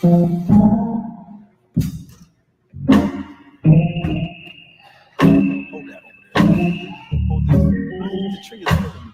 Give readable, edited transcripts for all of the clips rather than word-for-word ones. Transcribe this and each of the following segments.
Hold that over there. Hold this. The trigger's hurting me.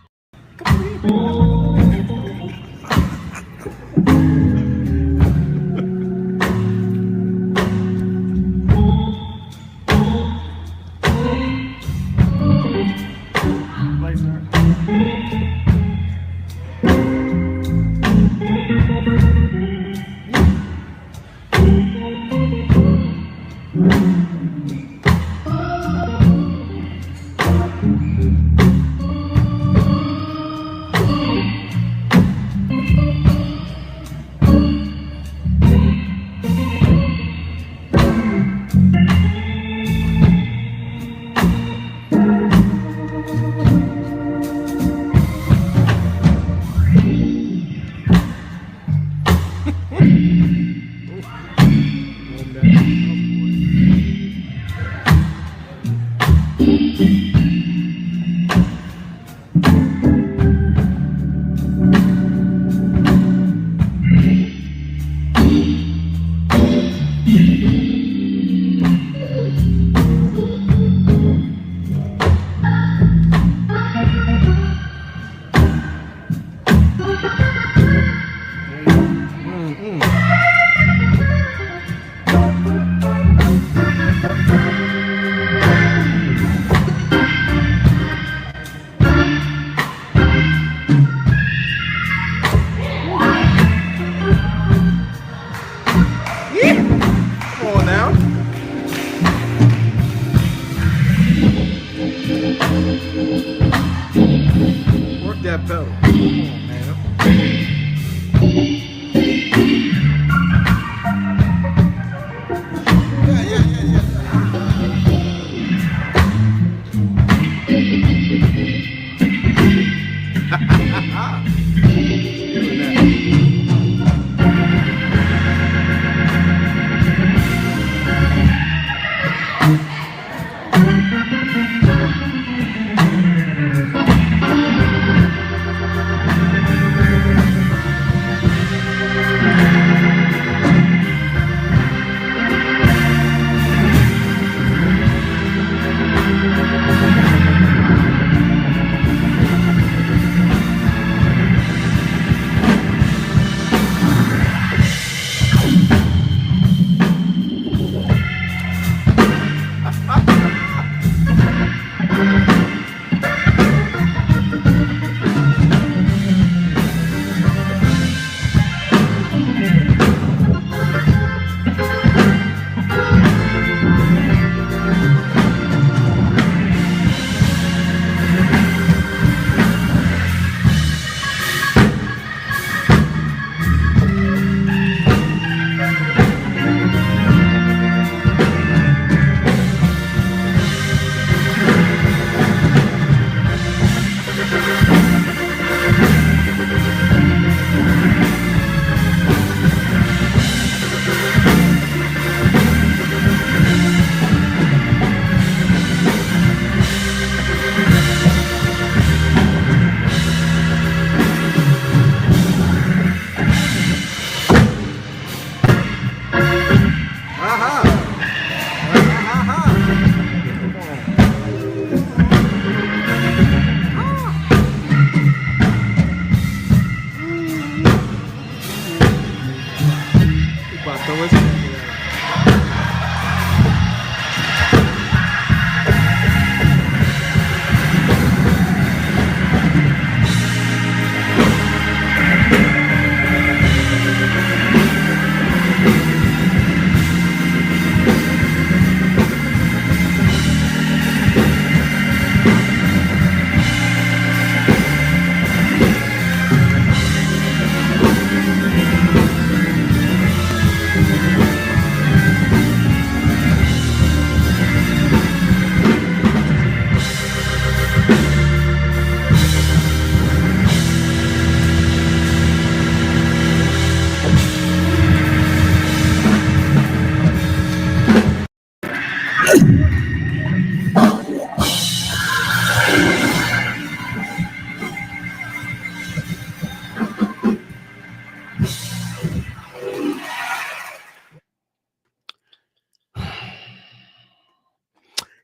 That pedal. Come on, man.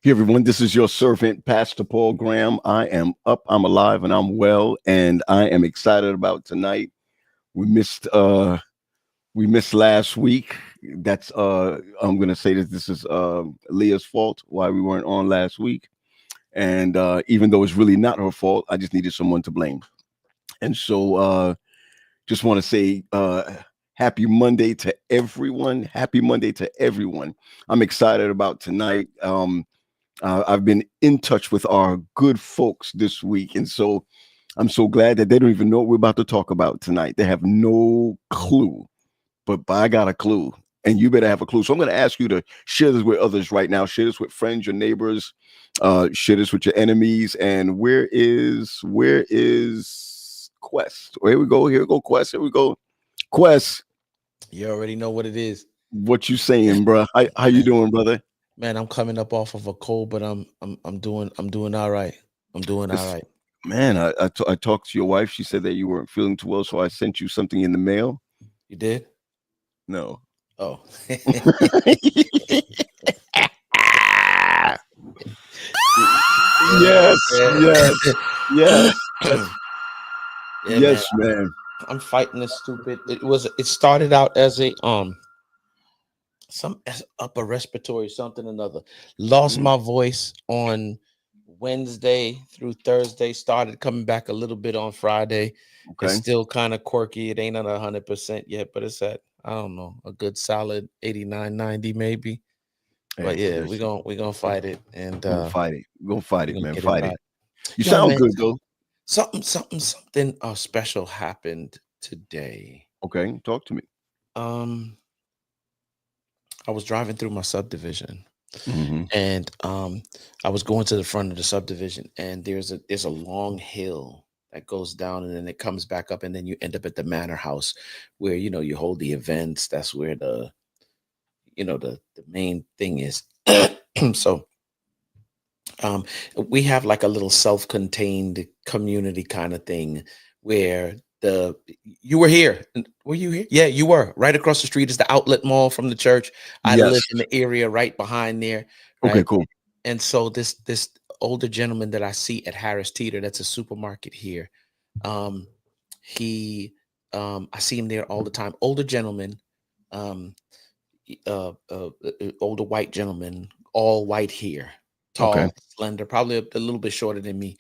Hey everyone, this is your servant, Pastor Paul Graham. I am up, I'm alive, and I'm well, and I am excited about tonight. We missed last week. That's I'm gonna say that this is Leah's fault why we weren't on last week. And even though it's really not her fault, I just needed someone to blame. And so just want to say happy Monday to everyone. Happy Monday to everyone. I'm excited about tonight. I've been in touch with our good folks this week, and so I'm so glad that they don't even know what we're about to talk about tonight. They have no clue, but I got a clue, and you better have a clue. So I'm going to ask you to share this with others right now. Share this with friends, your neighbors, share this with your enemies. And where is Quest? Oh, here we go. Here we go, Quest. Here we go, Quest. You already know what it is. What you saying, bro? How you doing, brother? Man, I'm coming up off of a cold, but I'm doing all right. I'm doing all It's, right. man, I talked to your wife. She said that you weren't feeling too well, so I sent you something in the mail. You did? No. Oh. Yes, Yeah. yes, yes, Yeah, man. yes, man. I'm fighting this stupid. It started out as a some upper respiratory something or another. Lost Mm, my voice on Wednesday through Thursday. Started coming back a little bit on Friday. It's okay, still kind of quirky. It ain't at 100% yet, but it's at, I don't know, a good solid 89, 90 maybe. But hey, yeah, we're listen, gonna we're gonna fight it, and we're gonna fight it. We're gonna fight we're it, gonna man. get it Fight it. right. You Yo, sound man, good though. something special happened today. Okay, talk to me. Um, I was driving through my subdivision, Hmm. and I was going to the front of the subdivision, and there's a long hill that goes down, and then it comes back up, and then you end up at the manor house, where you hold the events. That's where the main thing is. So um, we have like a little self-contained community kind of thing where the you were here. Were you here? Yeah, you were. Right across the street is the outlet mall from the church. I Yes. live in the area right behind there, Okay. right? Cool. And so this older gentleman that I see at Harris Teeter, that's a supermarket here. Um, he I see him there all the time. Older gentleman, um, older white gentleman, all white hair, Okay. tall, slender, probably a little bit shorter than me.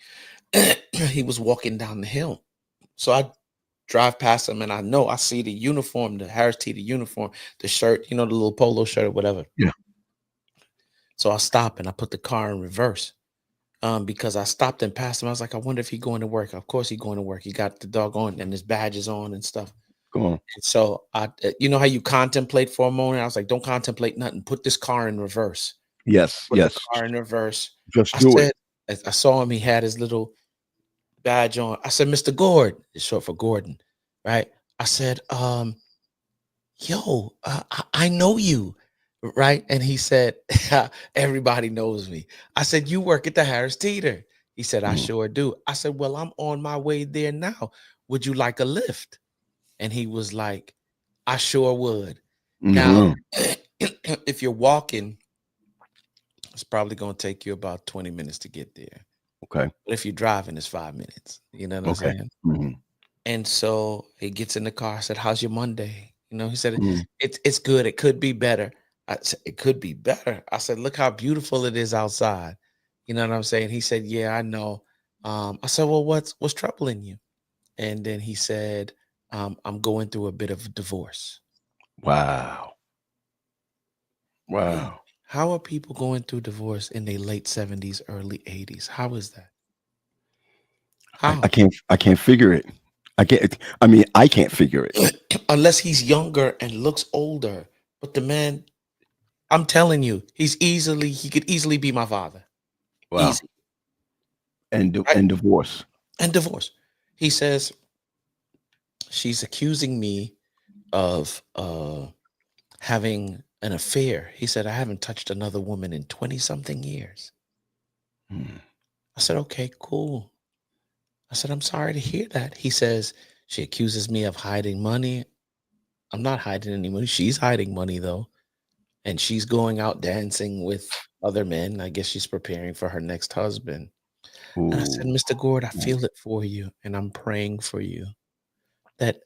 He was walking down the hill. So I drive past him, and I see the uniform, the Harris Teeter uniform, the shirt, the little polo shirt or whatever. Yeah. So I stop and I put the car in reverse. Because I stopped and passed him. I was like, I wonder if he going to work. Of course he going to work. He got the dog on and his badges on and stuff. Go on. And so you know how you contemplate for a moment? I was like, don't contemplate nothing. Put this car in reverse. Yes. Put the Yes. car in reverse. Just I do it. said, as I saw him, he had his little badge on. I said, Mr. Gord, it's short for Gordon, right? I said, yo, I know you, right? And he said, everybody knows me. I said, you work at the Harris Teeter. He said, I Mm-hmm. sure do. I said, well, I'm on my way there now. Would you like a lift? And he was like, I sure would. Now, Mm-hmm. if you're walking, it's probably going to take you about 20 minutes to get there. Okay. But if you're driving, it's 5 minutes. You know what I'm Okay. saying? Mm-hmm. And so he gets in the car. I said, how's your Monday? He said, Mm-hmm. it's good. It could be better. I said, it could be better. I said, look how beautiful it is outside. You know what I'm saying? He said, yeah, I know. I said, well, what's troubling you? And then he said, I'm going through a bit of a divorce. Wow. Hey, Wow. how are people going through divorce in their late 70s, early 80s? How is that? I How? can't figure it. I can't. I mean, I can't figure it. Unless he's younger and looks older. But the man, I'm telling you, he could easily be my father. Wow. Easy. Right? And divorce. And divorce. He says she's accusing me of having an affair. He said, I haven't touched another woman in 20 something years. Mm. I said, okay, cool. I said, I'm sorry to hear that. He says, she accuses me of hiding money. I'm not hiding any money. She's hiding money though. And she's going out dancing with other men. I guess she's preparing for her next husband. And I said, Ooh. Mr. Gord, I feel it for you, and I'm praying for you that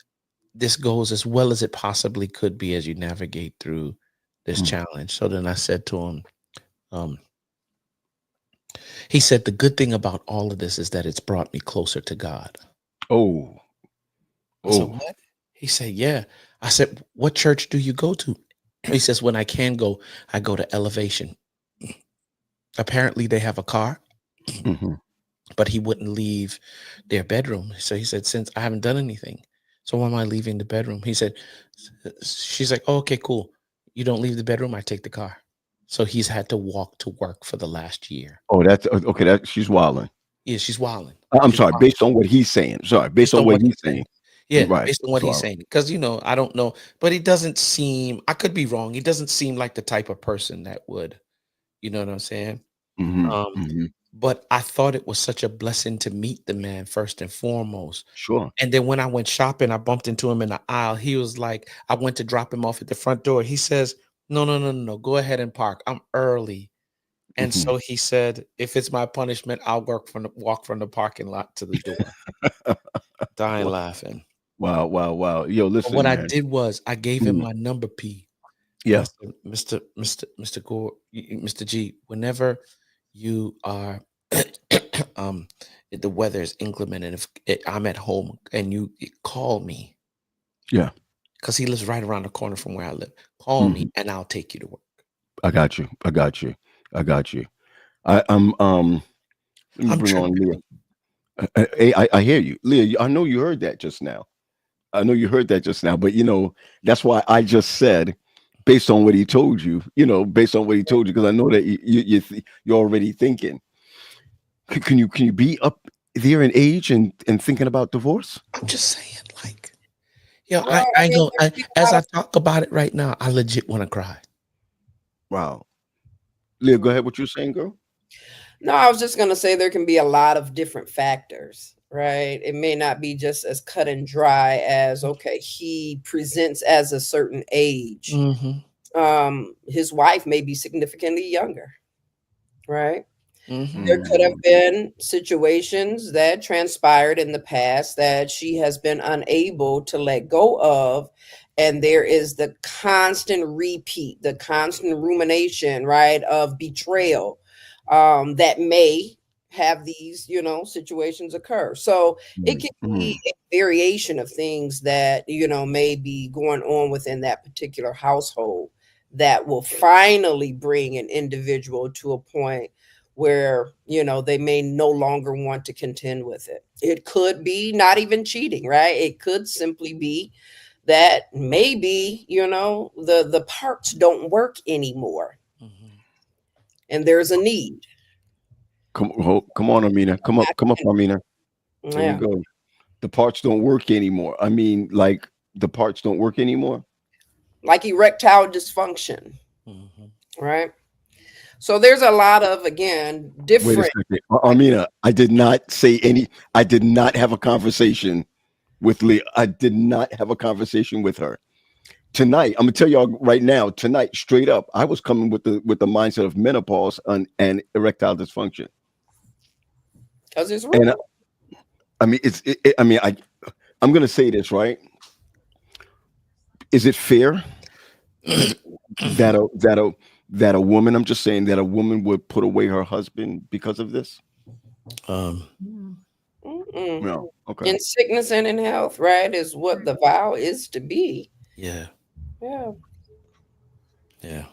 this goes as well as it possibly could be as you navigate through this Mm. challenge. So then I said to him, he said, the good thing about all of this is that it's brought me closer to God. Oh. I said, Oh. what? He said, yeah. I said, what church do you go to? He says, when I can go, I go to Elevation. Apparently they have a car, Hmm. but he wouldn't leave their bedroom. So he said, since I haven't done anything, so why am I leaving the bedroom? He said, she's like, oh, okay, cool. You don't leave the bedroom, I take the car. So he's had to walk to work for the last year. Oh, that's okay. That she's wilding. Yeah, she's wilding. I'm She's sorry. wilding. Based on what he's saying. Sorry. Based Based on on what what he's he's saying. saying. Yeah, Right. based on what he's Sorry. saying. Because, I don't know, but he doesn't seem, I could be wrong. He doesn't seem like the type of person that would, you know what I'm saying? Hmm. Um, Hmm. but I thought it was such a blessing to meet the man first and foremost. Sure. And then when I went shopping, I bumped into him in the aisle. He was like, I went to drop him off at the front door. He says, no, go ahead and park. I'm early. And Hmm. so he said, if it's my punishment, I'll walk from the parking lot to the door. Dying laughing. Wow. Wow. Wow. Yo, But what listen, I man. did was I gave him Mm. my number, P. And I Yeah. said, Mr. Gore, Mr. G, whenever you are if the weather is inclement and if I'm at home and you call me, Yeah. because he lives right around the corner from where I live, call me Mhm. and I'll take you to work. I got you. I got you. I got you. I'm let me I'm bring on tripping. Leah. I hear you. Leah, I know you heard that just now. I know you heard that just now, but that's why I just said based on what he told you, based on what he told you, because I know that you're already thinking. Can you be up there in age and thinking about divorce? I'm just saying, like, Well, I I mean, go, there's people as I out talk about it right now, I legit want to cry. Wow. Leah, go there. ahead. What you're saying, girl? No, I was just going to say there can be a lot of different factors, right? It may not be just as cut and dry as, okay, he presents as a certain age. His wife may be significantly younger, right? There could have Mm. been situations that transpired in the past that she has been unable to let go of. And there is the constant repeat, the constant rumination, right, of betrayal that may have these, situations occur. So it Mm. can Mm. be a variation of things that, may be going on within that particular household that will finally bring an individual to a point where they may no longer want to contend with it. It could be not even cheating, right? It could simply be that maybe the parts don't work anymore and there's a need. Come on, Amina. Come up, Amina. Here we Yeah, go. The parts don't work anymore. I mean, like the parts don't work anymore. like erectile dysfunction, right? So there's a lot of, again, Wait a different. second, Amina. I did not say any. I did not have a conversation with Leah. I did not have a conversation with her tonight. I'm gonna tell y'all right now. Tonight, straight up, I was coming with the mindset of menopause and erectile dysfunction. Because it's And real. I mean, I'm gonna say this right. Is it fair that a woman? I'm just saying that a woman would put away her husband because of this. Mm-mm. No. Okay. In sickness and in health, right, is what the vow is to be. Yeah. Yeah. Yeah.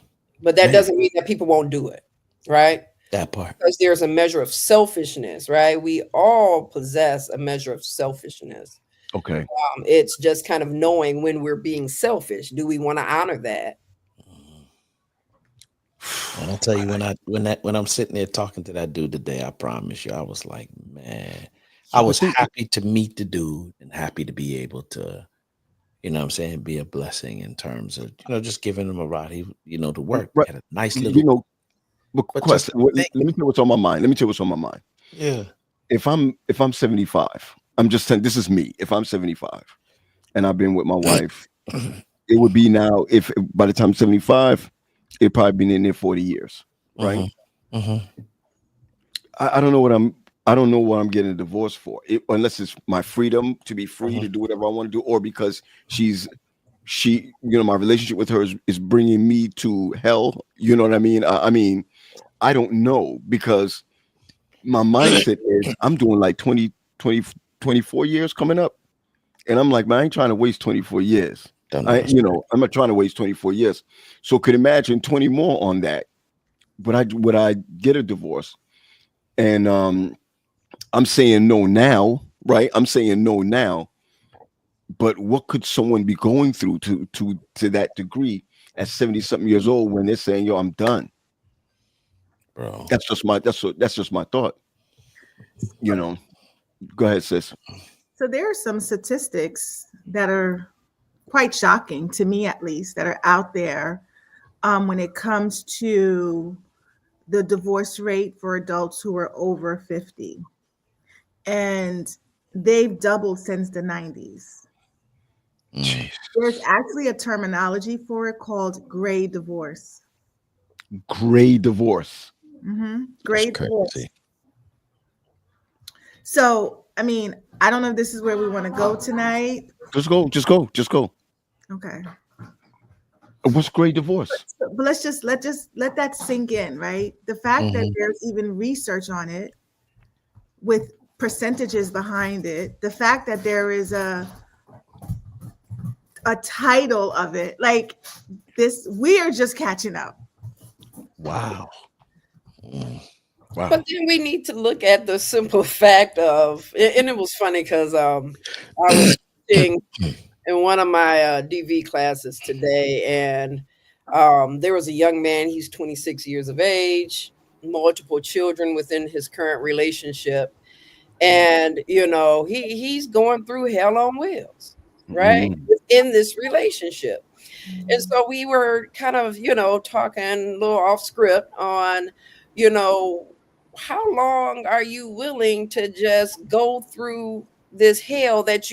But that Man. doesn't mean that people won't do it, right? That part. Because there's a measure of selfishness, right? We all possess a measure of selfishness. Okay. It's just kind of knowing when we're being selfish. Do we want to honor that? And I'll tell you when I'm sitting there talking to that dude today, I promise you, I was like, man, I was happy to meet the dude and happy to be able to, what I'm saying, be a blessing in terms of, just giving him a ride. He, to work. Right. He had a nice little But but just question. Let me tell you what's on my mind. Yeah. If I'm 75, I'm just saying this is me. If I'm 75 and I've been with my wife, it would be now. If by the time 75, it'd probably been in there 40 years. right? Mhm. I don't know what I don't know what I'm getting a divorce for, unless it's my freedom to be free to do whatever I want to do, or because my relationship with her is bringing me to hell. You know what I mean? I mean, I don't know, because my mindset is I'm doing like 24 years coming up. And I'm like, man, I ain't trying to waste 24 years. Don't I'm know. not trying to waste 24 years. So could imagine 20 more on that. Would I get a divorce? And I'm saying no now, right? I'm saying no now. But what could someone be going through to that degree at 70 something years old when they're saying, yo, I'm done? Bro. That's just my thought. You know. Go ahead, sis. So there are some statistics that are quite shocking to me, at least, that are out there when it comes to the divorce rate for adults who are over 50. And they've doubled since the 90s. Mm. There's actually a terminology for it called gray divorce. Gray divorce. Gray divorce. So, I mean, I don't know if this is where we want to go tonight. Just go. Okay. What's gray divorce? But let that sink in, right? The fact that there's even research on it with percentages behind it, the fact that there is a title of it, like this, we are just catching up. Wow. But then we need to look at the simple fact of, and it was funny because I was teaching in one of my DV classes today, and there was a young man. He's 26 years of age, multiple children within his current relationship, and he's going through hell on wheels, right, within this relationship. And so we were kind of talking a little off script on how long are you willing to just go through this hell that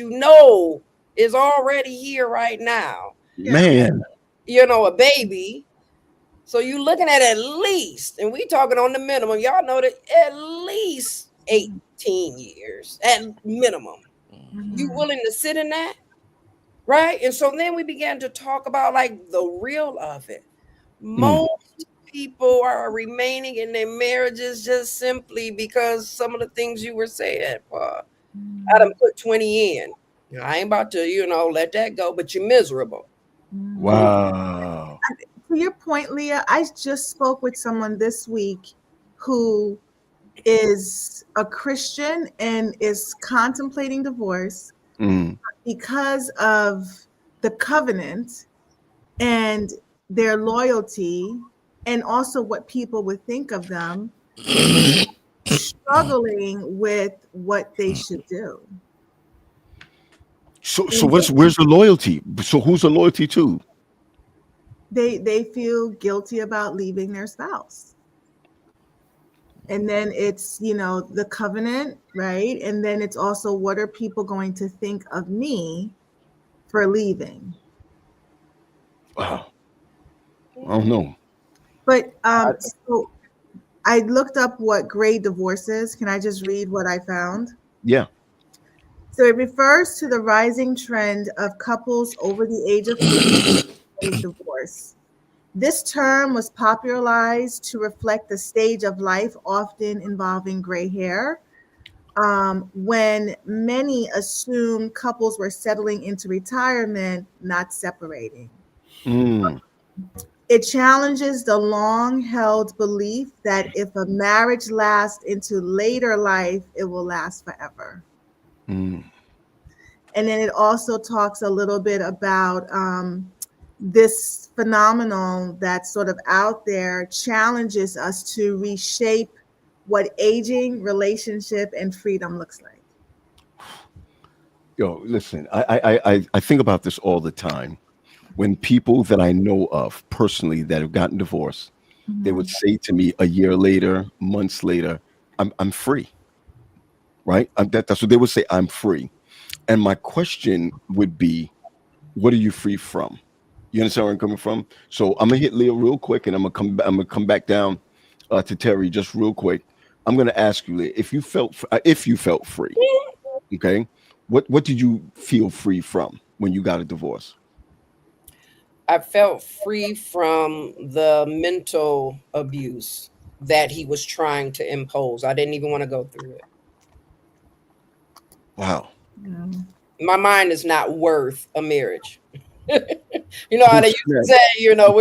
is already here right now? Man. A baby. So you looking at least, and we talking on the minimum, y'all know that at least 18 years at minimum. You willing to sit in that? Right? And so then we began to talk about like the real of it. Most people are remaining in their marriages just simply because some of the things you were saying. I done put 20 in. I ain't about to, let that go, but you're miserable. Wow. To your point, Leah, I just spoke with someone this week who is a Christian and is contemplating divorce because of the covenant and their loyalty, and also what people would think of them, struggling with what they should do. So where's the loyalty? So who's the loyalty to? They feel guilty about leaving their spouse. And then it's, the covenant, right? And then it's also, what are people going to think of me for leaving? Wow. I don't know. But so I looked up what gray divorce is. Can I just read what I found? Yeah. So it refers to the rising trend of couples over the age of 50 getting divorce. This term was popularized to reflect the stage of life often involving gray hair, when many assumed couples were settling into retirement, not separating. It challenges the long-held belief that if a marriage lasts into later life, it will last forever. And then it also talks a little bit about this phenomenon that's sort of out there, challenges us to reshape what aging, relationship, and freedom looks like. Yo, listen, I think about this all the time. When people that I know of personally that have gotten divorced, they would say to me a year later, months later, I'm free. Right? That's what they would say. I'm free. And my question would be, what are you free from? You understand where I'm coming from? So I'm gonna hit Leo real quick, and I'm gonna come back down. to Terry just real quick. I'm going to ask you if you felt free. Okay, what did you feel free from when you got a divorce? I felt free from the mental abuse that he was trying to impose. I didn't even want to go through it. Wow. Yeah. My mind is not worth a marriage. You know how they used to say, you know,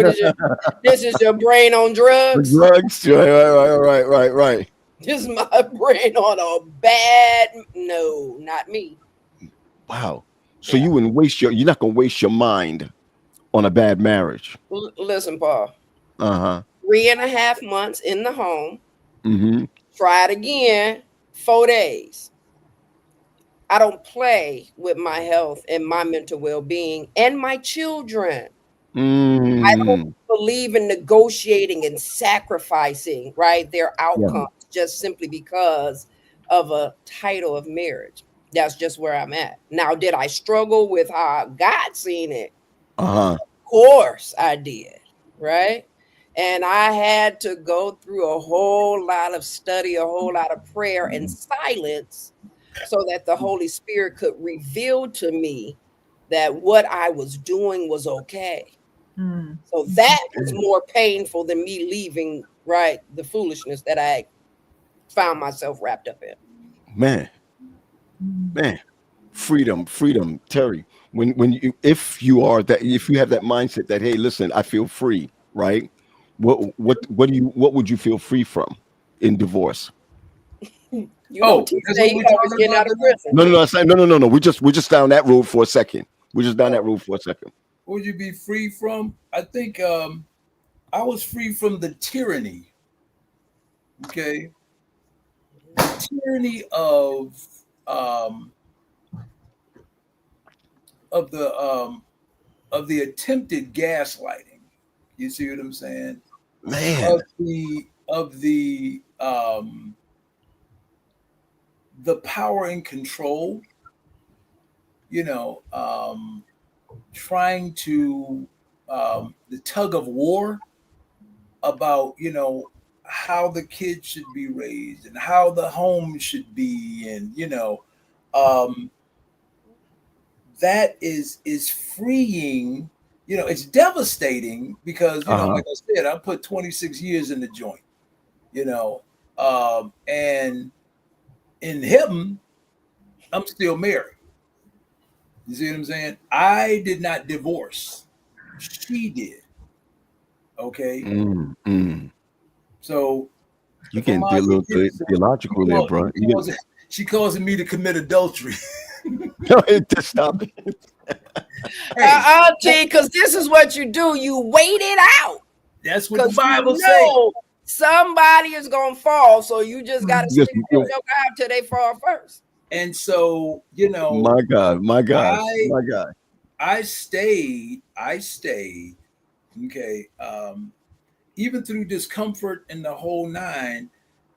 this is your brain on drugs? Drugs, right. This is my brain on a bad, no, not me. Wow. So you wouldn't you're not going to waste your mind on a bad marriage. Listen, Paul. 3.5 months in the home. Mm-hmm. Try it again, 4 days. I don't play with my health and my mental well-being and my children. I don't believe in negotiating and sacrificing, right, their outcomes just simply because of a title of marriage. That's just where I'm at. Now, did I struggle with how God seen it? Of course I did, right? And I had to go through a whole lot of study, a whole lot of prayer and silence so that the Holy Spirit could reveal to me that what I was doing was okay. So that was more painful than me leaving, right, the foolishness that I found myself wrapped up in. Man, freedom, Terry. If you have that mindset that, hey, listen, I feel free, right? What would you feel free from in divorce? You know, say you always getting out of prison. No. We're just down that road for a second. What would you be free from? I think I was free from the tyranny. Okay. The tyranny of the attempted gaslighting. You see what I'm saying? Man. Of the power and control, you know, trying to the tug of war about, you know, how the kids should be raised and how the home should be, and you know, that is freeing. You know, it's devastating because, you know, like I said, I put 26 years in the joint, you know, and in heaven, I'm still married. You see what I'm saying? I did not divorce. She did. Okay. So you can be a little theological there, bro. She causing me to commit adultery. No, stop it. Because this is what you do. You wait it out. That's what the Bible says. Somebody is gonna fall, so you just gotta stick with your God till they fall first. And so, you know, my God, I stayed. Okay. Even through discomfort and the whole nine,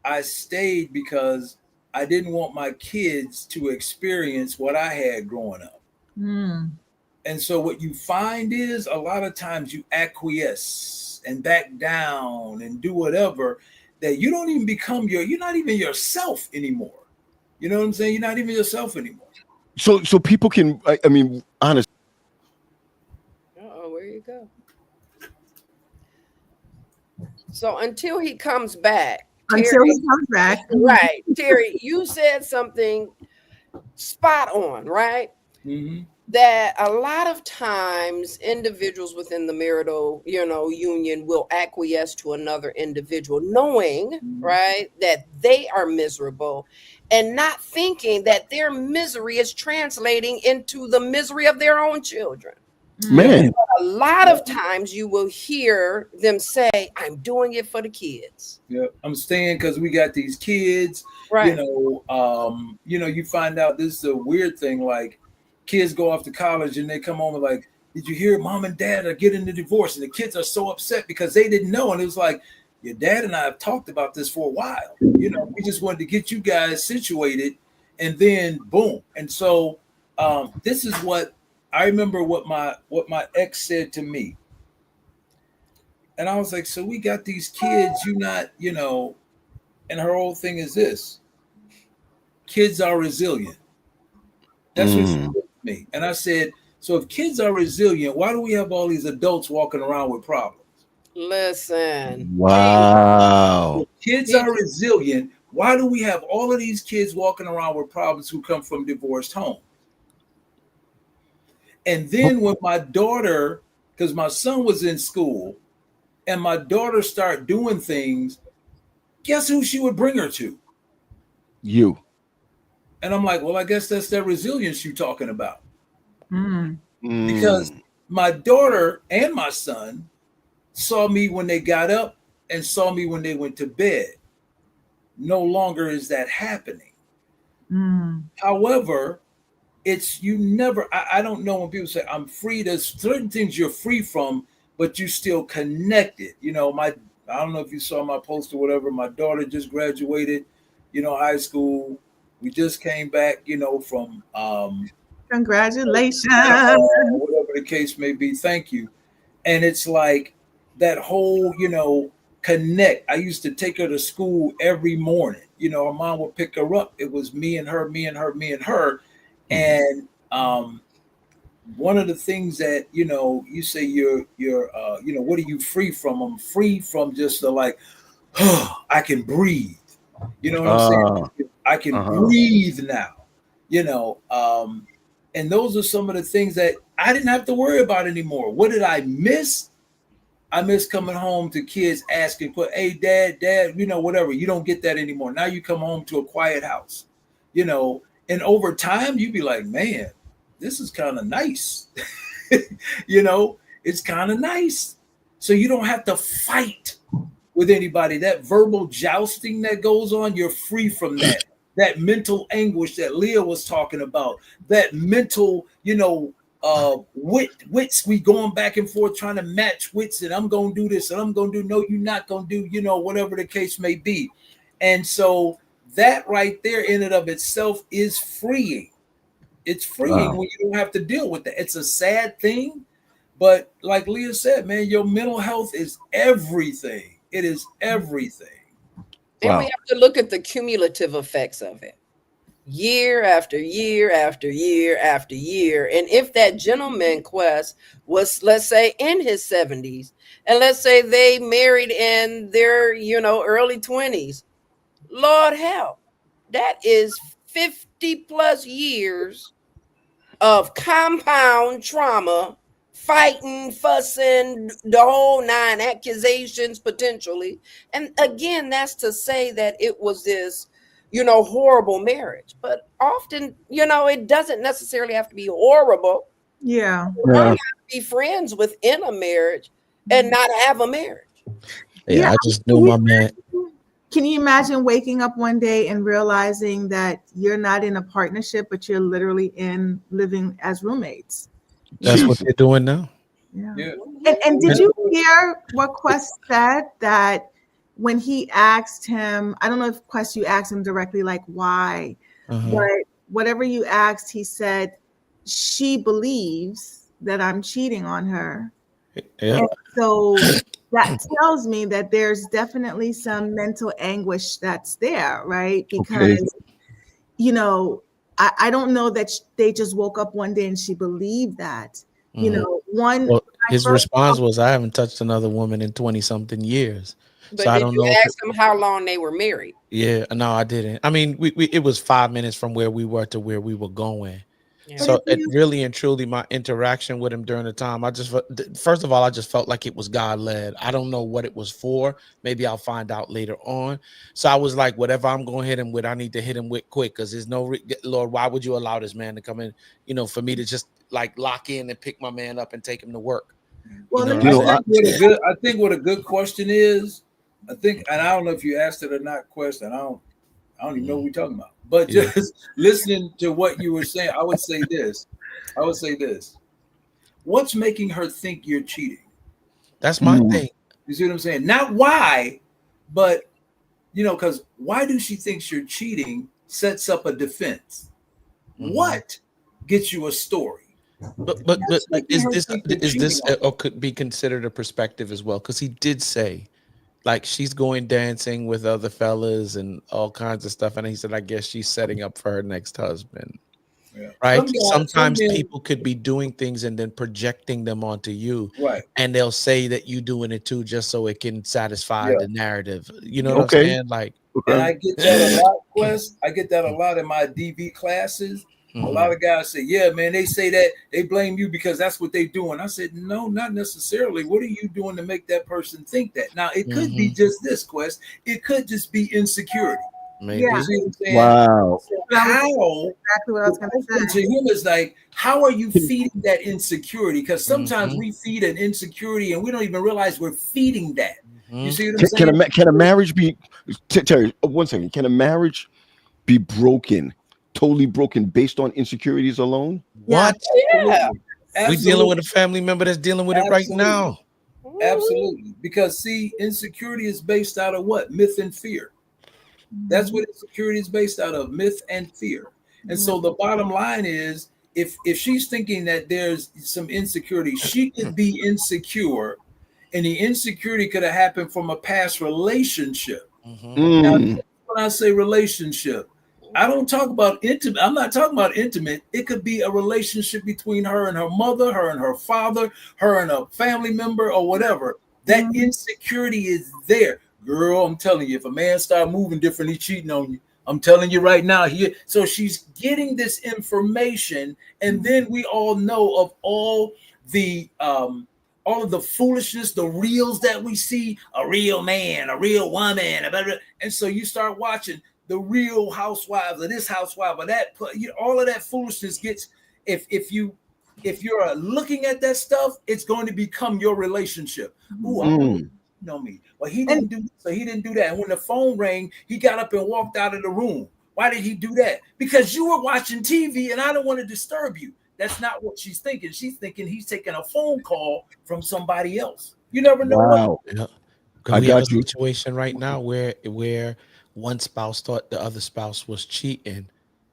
I stayed because I didn't want my kids to experience what I had growing up. And so what you find is a lot of times you acquiesce and back down and do whatever, that you don't even you're not even yourself anymore. You know what I'm saying? You're not even yourself anymore. So people can, I mean, honestly. Where you go? So until he comes back. Right. Terry, you said something spot on, right? That a lot of times individuals within the marital, you know, union will acquiesce to another individual, knowing, right, that they are miserable and not thinking that their misery is translating into the misery of their own children. Man, a lot of times you will hear them say, I'm doing it for the kids. Yeah, I'm staying because we got these kids. Right. You know, you find out this is a weird thing, like kids go off to college and they come home and like, did you hear mom and dad are getting a divorce? And the kids are so upset because they didn't know. And it was like, your dad and I have talked about this for a while. You know, we just wanted to get you guys situated, and then boom. And so this is what I remember what my ex said to me. And I was like, so we got these kids, you not, and her whole thing is this: kids are resilient. That's what she said to me. And I said, so if kids are resilient, why do we have all these adults walking around with problems? Listen. Wow. If kids are resilient, why do we have all of these kids walking around with problems who come from divorced homes? And then when my daughter, because my son was in school, and my daughter started doing things, guess who she would bring her to? You. And I'm like, well, I guess that's that resilience you're talking about. Mm. Because my daughter and my son saw me when they got up and saw me when they went to bed. No longer is that happening. However, it's you never, I don't know when people say I'm free, there's certain things you're free from, but you still connected. I don't know if you saw my post or whatever. My daughter just graduated, high school. We just came back, from Congratulations. whatever the case may be. Thank you. And it's like that whole, connect. I used to take her to school every morning. Her mom would pick her up. It was me and her, me and her, me and her. And one of the things that you say you're what are you free from? I'm free from just the like, I can breathe. You know what I'm saying? I can breathe now. And those are some of the things that I didn't have to worry about anymore. What did I miss? I miss coming home to kids asking, "Hey, dad, whatever." You don't get that anymore. Now you come home to a quiet house, and over time you be like, man, this is kind of nice. It's kind of nice. So you don't have to fight with anybody. That verbal jousting that goes on, you're free from that. That mental anguish that Leah was talking about, that mental, wits, we going back and forth trying to match wits, and I'm going to do this and I'm going to do, no, you're not going to do, whatever the case may be. And so that right there in and of itself is freeing. It's freeing when you don't have to deal with that. It's a sad thing, but like Leah said, man, your mental health is everything. It is everything. And we have to look at the cumulative effects of it. Year after year after year after year. And if that gentleman Quest was, let's say, in his 70s, and let's say they married in their, early 20s, Lord help, that is 50 plus years of compound trauma, fighting, fussing, the whole nine, accusations potentially. And again, that's to say that it was this, horrible marriage. But often, it doesn't necessarily have to be horrible. Yeah. Learn how to be friends within a marriage and not have a marriage. Yeah, I just knew my man. Can you imagine waking up one day and realizing that you're not in a partnership, but you're literally living as roommates? That's what they're doing now. Yeah. And did you hear what Quest said, that when he asked him, I don't know if Quest, you asked him directly, like why, but whatever you asked, he said, she believes that I'm cheating on her. Yeah. And so that tells me that there's definitely some mental anguish that's there, right? Because, I don't know that they just woke up one day and she believed that. His response was, I haven't touched another woman in 20 something years. But so I don't know. Ask them how long they were married? Yeah, no, I didn't. I mean, it was 5 minutes from where we were to where we were going. Yeah. So it really and truly, my interaction with him during the time, first of all, I just felt like it was God led. I don't know what it was for. Maybe I'll find out later on. So I was like, whatever I'm going to hit him with, I need to hit him with quick, because there's no, Lord, why would you allow this man to come in, for me to just like lock in and pick my man up and take him to work? Well, I think what a good question is, and I don't know if you asked it or not, question. I don't even know what we're talking about. But just listening to what you were saying, I would say this. What's making her think you're cheating? That's my thing. You see what I'm saying? Not why, but, because why do she think you're cheating sets up a defense? What gets you a story? But making her think you're is cheating this on her. or could be considered a perspective as well? Because he did say, like, she's going dancing with other fellas and all kinds of stuff, and he said, I guess she's setting up for her next husband. Yeah. Right? Some Sometimes men, people could be doing things and then projecting them onto you, right? and they'll say that you doing it too, just so it can satisfy Yeah, the narrative. You know yeah. what I'm Okay. saying? Like, And Okay. I get that a lot, Quest. I get that a lot in my DV classes. A lot mhm, of guys say, "Yeah, man," they say that they blame you because that's what they doing. I said, "No, not necessarily. What are you doing to make that person think that?" Now, it could be mhm, just this, Quest. It could just be insecurity. You Yeah, maybe. see what I'm saying? Wow. So that was how exactly what I the was going to question say. to him is like, how are you feeding that insecurity? Because sometimes Mhm, we feed an insecurity and we don't even realize we're feeding that. You mhm. see what I'm saying? Can a marriage be Terry? 1 second. Can a marriage be broken, totally broken, based on insecurities alone? Yeah, What? Yeah. Absolutely. We dealing with Absolutely. a family member that's dealing with it right Absolutely. now. Mhm. Absolutely. Because see, insecurity is based out of what? Myth and fear. That's Mhm. what insecurity is based out of, myth and fear. And Yeah. so the bottom line is if she's thinking that there's some insecurity, she could be insecure, and the insecurity could have happened from a past relationship. Mhm, Now, Mm. when I say relationship, I don't talk about intimate. I'm not talking about intimate. It could be a relationship between her and her mother, her and her father, her and a family member, or whatever. That Mhm. insecurity is there. Girl, I'm telling you, if a man start moving different, he cheating on you. I'm telling you right now. So she's getting this information, and then we all know of the all of the foolishness, the reels that we see, a real man, a real woman, and so you start watching the real housewives of this housewife or that. All of that foolishness gets if you're looking at that stuff, it's going to become your relationship. Ooh, I wonder. Mm. Know me. Well, he And didn't do so. He didn't do that. And when the phone rang, he got up and walked out of the room. Why did he do that? Because you were watching TV, and I don't want to disturb you. That's not what she's thinking. She's thinking he's taking a phone call from somebody else. You never know what. Wow. yeah. 'Cause I we have a got you. situation right now where one spouse thought the other spouse was cheating,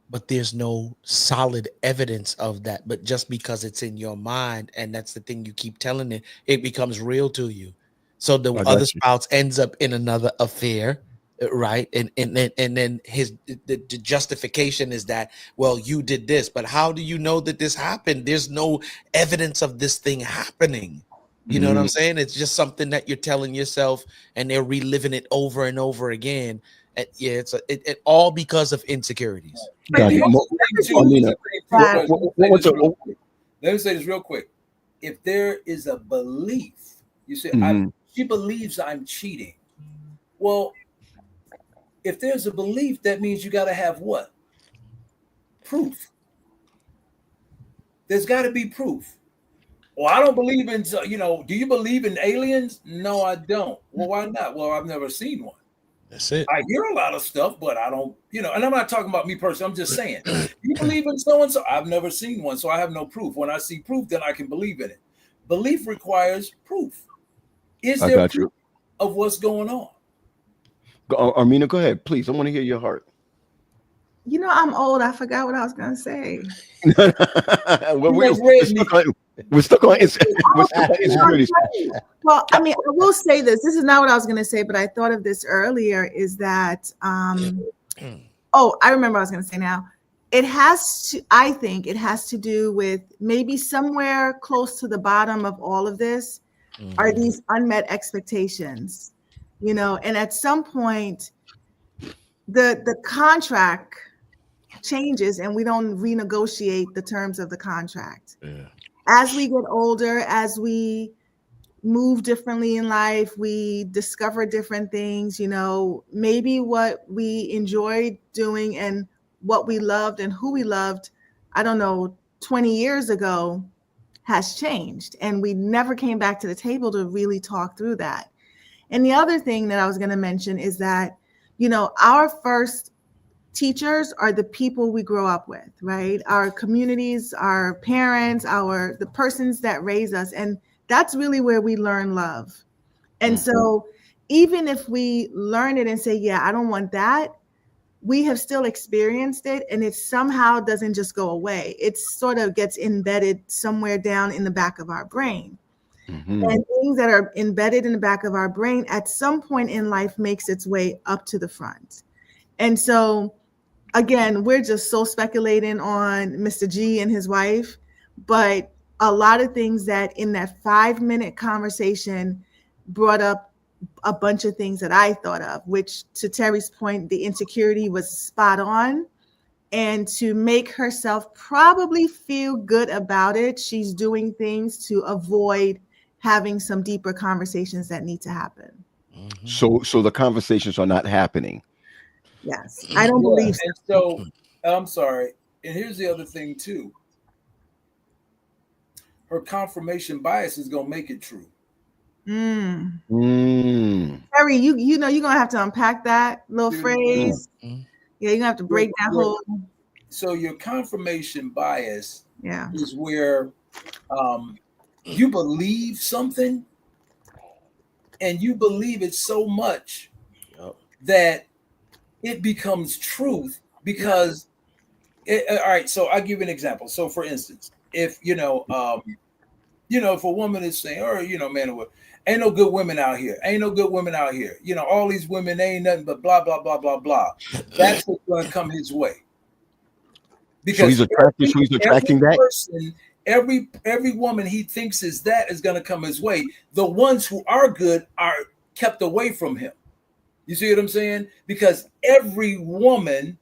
but there's no solid evidence of that. But just because it's in your mind and that's the thing you keep telling it, it becomes real to you. So the I other got you. spouse ends up in another affair, right? And then the justification is that, well, you did this, but how do you know that this happened? There's no evidence of this thing happening. You know what I'm Mm. saying? It's just something that you're telling yourself, and they're reliving it over and over again. And yeah, it all because of insecurities. but Got the you. Here's the thing other thing too. Here's Amina, the thing too. what, that Quest. what, Let me what, say what's this up? real quick. Let me say this real quick. If there is a belief, you say, Mhm. she believes I'm cheating. Well, if there's a belief, that means you got to have what? Proof. There's got to be proof. Well, I don't believe in, do you believe in aliens? No, I don't. Well, why not? Well, I've never seen one. That's it. I hear a lot of stuff, but I don't, and I'm not talking about me personally. I'm just saying, do you believe in so and so? I've never seen one, so I have no proof. When I see proof, then I can believe in it. Belief requires proof. Is I there got you. proof of what's going on? Armina, go ahead, please. I want to hear your heart. I'm old. I forgot what I was going to say. Well, You must read me. we're stuck on we're stuck on insecurities. Well, I mean, I will say this. This is not what I was going to say, but I thought of this earlier. Is that oh, I remember what I was going to say now. It has to. I think it has to do with maybe somewhere close to the bottom of all of this are these unmet expectations, and at some point the contract changes and we don't renegotiate the terms of the contract. Yeah. As we get older, as we move differently in life, we discover different things, maybe what we enjoyed doing and what we loved and who we loved, I don't know, 20 years ago has changed. And we never came back to the table to really talk through that. And the other thing that I was going to mention is that, our first teachers are the people we grow up with, right? Our communities, our parents, the persons that raise us. And that's really where we learn love. And so even if we learn it and say, yeah, I don't want that, we have still experienced it, and it somehow doesn't just go away. It sort of gets embedded somewhere down in the back of our brain. Mm-hmm. And things that are embedded in the back of our brain at some point in life makes its way up to the front. And so, again, we're just so speculating on Mr. G and his wife, but a lot of things that in that 5-minute conversation brought up a bunch of things that I thought of, which, to Terry's point, the insecurity was spot on. And to make herself probably feel good about it, she's doing things to avoid having some deeper conversations that need to happen. Mm-hmm. So the conversations are not happening. Yes, I don't believe so. And so, I'm sorry. And here's the other thing too. Her confirmation bias is gonna make it true. Mm. Mm. Terry, you know you're gonna have to unpack that little phrase. Mm-hmm. Yeah, you're gonna have to break that whole. So your confirmation bias Yeah. is where you believe something, and you believe it so much that it becomes truth. Because all right, so I'll give you an example. So for instance, if if a woman is saying, or man or woman, ain't no good women out here, all these women ain't nothing but blah blah blah blah blah, that's what's going to come his way. Because so he's attracting that person, every woman he thinks is going to come his way. The ones who are good are kept away from him. You see what I'm saying? Because every woman,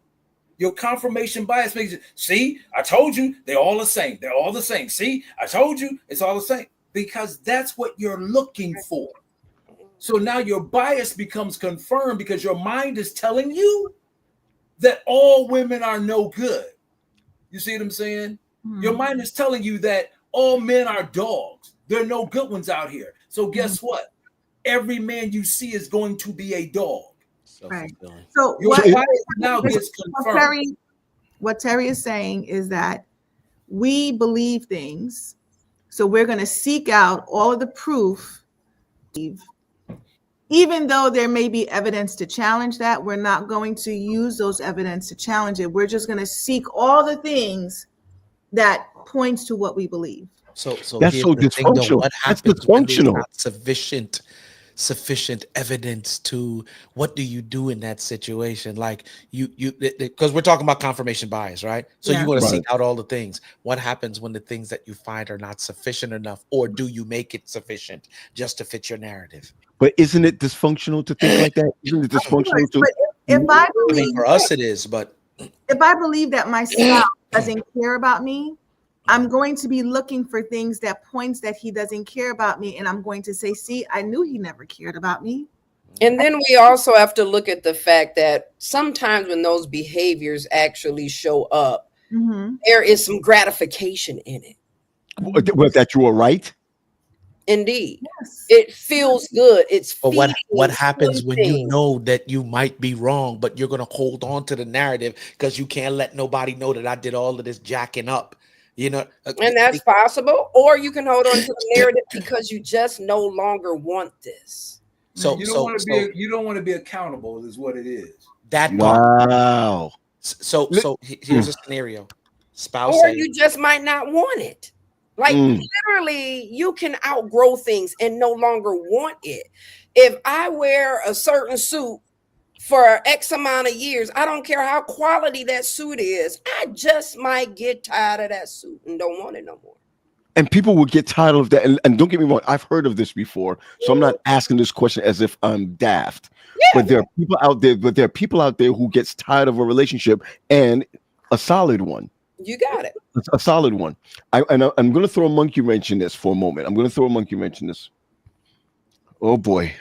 your confirmation bias makes it, see, I told you, they're all the same. They're all the same. See, I told you, it's all the same. Because that's what you're looking for. So now your bias becomes confirmed because your mind is telling you that all women are no good. You see what I'm saying? Mm-hmm. Your mind is telling you that all men are dogs. There are no good ones out here. So guess what? Every man you see is going to be a dog. Right. So your bias now gets confirmed. What Terry is saying is that we believe things, so we're going to seek out all of the proof. Even though there may be evidence to challenge that, we're not going to use those evidence to challenge it. We're just going to seek all the things that points to what we believe. So that's so dysfunctional. Though, what happens when there's not sufficient evidence to what do you do in that situation? Like you because we're talking about confirmation bias, right? So you want to seek out all the things. What happens when the things that you find are not sufficient enough, or do you make it sufficient just to fit your narrative? But isn't it dysfunctional to think like that? Isn't it dysfunctional to? If I believe, for us it is, but if I believe that my spouse doesn't care about me, I'm going to be looking for things that points that he doesn't care about me. And I'm going to say, see, I knew he never cared about me. And then we also have to look at the fact that sometimes when those behaviors actually show up, there is some gratification in it. Well, that you are right. Indeed. Yes. It feels good. It's but what happens when you know that you might be wrong, but you're going to hold on to the narrative because you can't let nobody know that I did all of this jacking up. And that's possible. Or you can hold on to the narrative because you just no longer want this. So you don't want to be accountable is what it is. That wow. So here's a scenario. Spouse or you just might not want it. Like literally you can outgrow things and no longer want it. If I wear a certain suit for X amount of years, I don't care how quality that suit is. I just might get tired of that suit and don't want it no more. And people will get tired of that. And don't get me wrong, I've heard of this before. So I'm not asking this question as if I'm daft. But there are people out there who gets tired of a relationship, and a solid one. You got it. A solid one. I'm going to throw a monkey wrench in this for a moment. Oh boy.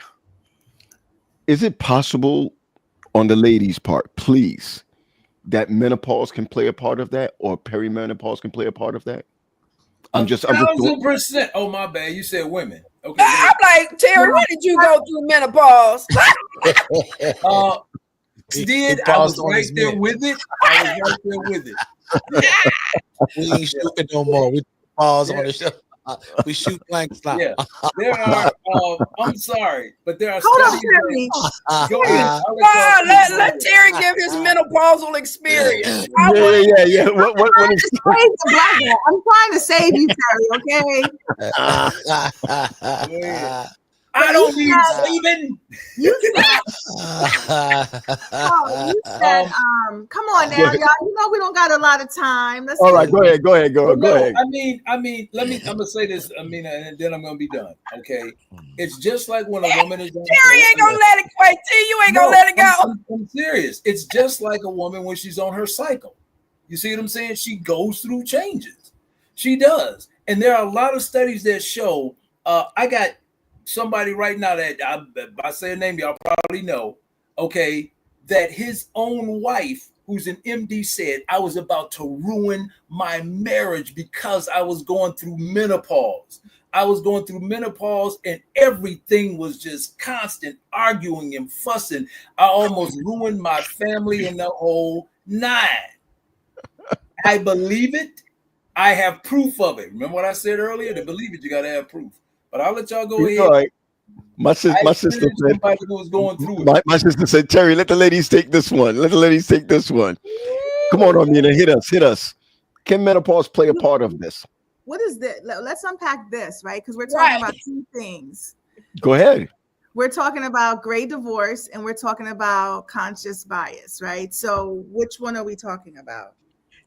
Is it possible on the ladies' part, please, that menopause can play a part of that, or perimenopause can play a part of that? I'm just 1,000%. Oh, my bad. You said women. Okay. I'm like, Terry, when did you go through menopause? I was right there with it. We ain't stupid no more. We pause on the show. We shoot blanks now. Yeah, there are. I'm sorry, but there are Hold on, studies. Terry. Go ahead. Let Terry give his menopausal experience. Yeah. What is Save the black guy. I'm trying to save you, Terry. Okay. I don't need saving. You said, come on now, y'all. You know we don't got a lot of time. Let's All right, go ahead. Go ahead. I mean, I'm gonna say this, Amina, and then I'm gonna be done. Okay, it's just like when a woman is. Terry ain't gonna let it quit. You ain't gonna let it go. I'm serious. It's just like a woman when she's on her cycle. You see what I'm saying? She goes through changes. She does, and there are a lot of studies that show. I got somebody right now that if I say a name, y'all probably know. Okay, that his own wife, who's an MD, said I was about to ruin my marriage because I was going through menopause. I was going through menopause and everything was just constant arguing and fussing. I almost ruined my family and the whole nine. I believe it. I have proof of it. Remember what I said earlier? To believe it, you got to have proof. But I'll let y'all go ahead. All right. My sister said, was going through it. My sister said, Terry, let the ladies take this one. Come on, Armina, hit us. Can menopause play a part of this? What is this? Let's unpack this, right? Because we're talking about two things. Go ahead. We're talking about gray divorce and we're talking about conscious bias, right? So which one are we talking about?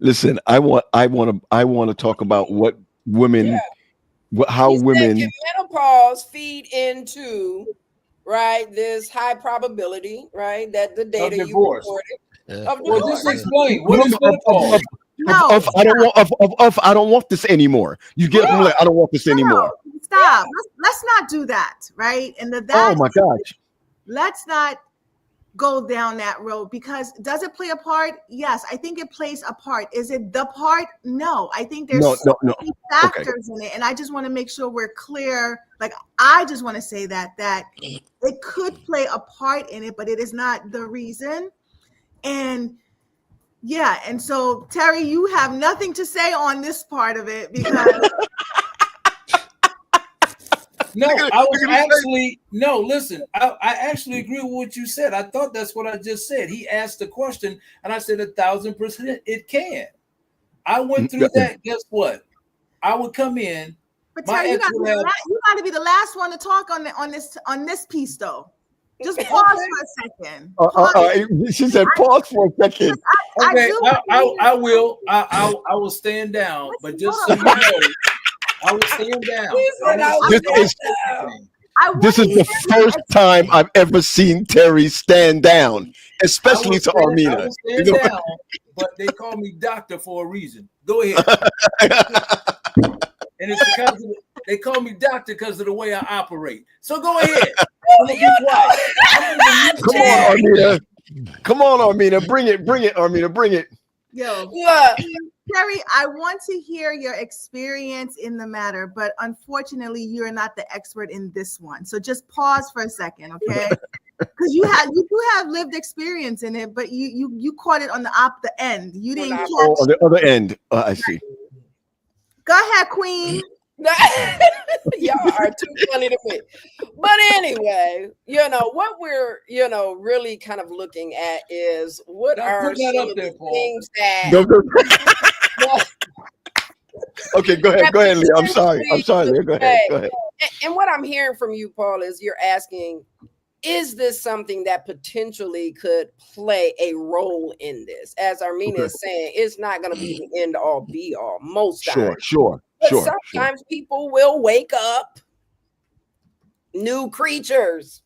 Listen, I want to talk about what women, how women. Can menopause feed into this high probability, that the data you reported of divorce? Well, just explain what is menopause. I don't want this anymore. You get like, I don't want this anymore. Stop. Let's not do that, right? And oh my gosh. Let's not go down that road, because does it play a part? Yes, I think it plays a part. Is it the part? No, I think there's so many factors in it, and I just want to make sure we're clear. Like, I just want to say that it could play a part in it, but it is not the reason. And so Terry, you have nothing to say on this part of it because. No, listen, I actually agree with what you said. I thought that's what I just said. He asked the question and I said 1,000% it can. I went through that. Guess what? I would come in. But Terry, you got to be the last one to talk on this piece though. Just pause for a second. She said pause for a second. Okay, I will. I will stand down, but just so you know, I will stand down. This is the first time I've ever seen Terry stand down, especially to Armina. I will stand down, but they call me doctor for a reason. Go ahead. And it's because they call me doctor because of the way I operate. So go ahead. Come on, Armina. Bring it, Armina. Bring it. Yo, Terry, I want to hear your experience in the matter, but unfortunately, you're not the expert in this one. So just pause for a second, okay? Because you do have lived experience in it, but you caught it on the end. You didn't catch on the other end. I see. Go ahead, Queen. Y'all are too funny to me. But anyway, what we're really kind of looking at is what are some of the things that Okay, go ahead, Lee. I'm sorry, Lee. Go ahead. And what I'm hearing from you, Paul, is you're asking, is this something that potentially could play a role in this? As Armina is saying, it's not going to be the end all be all most times. Sure. But sometimes people will wake up new creatures.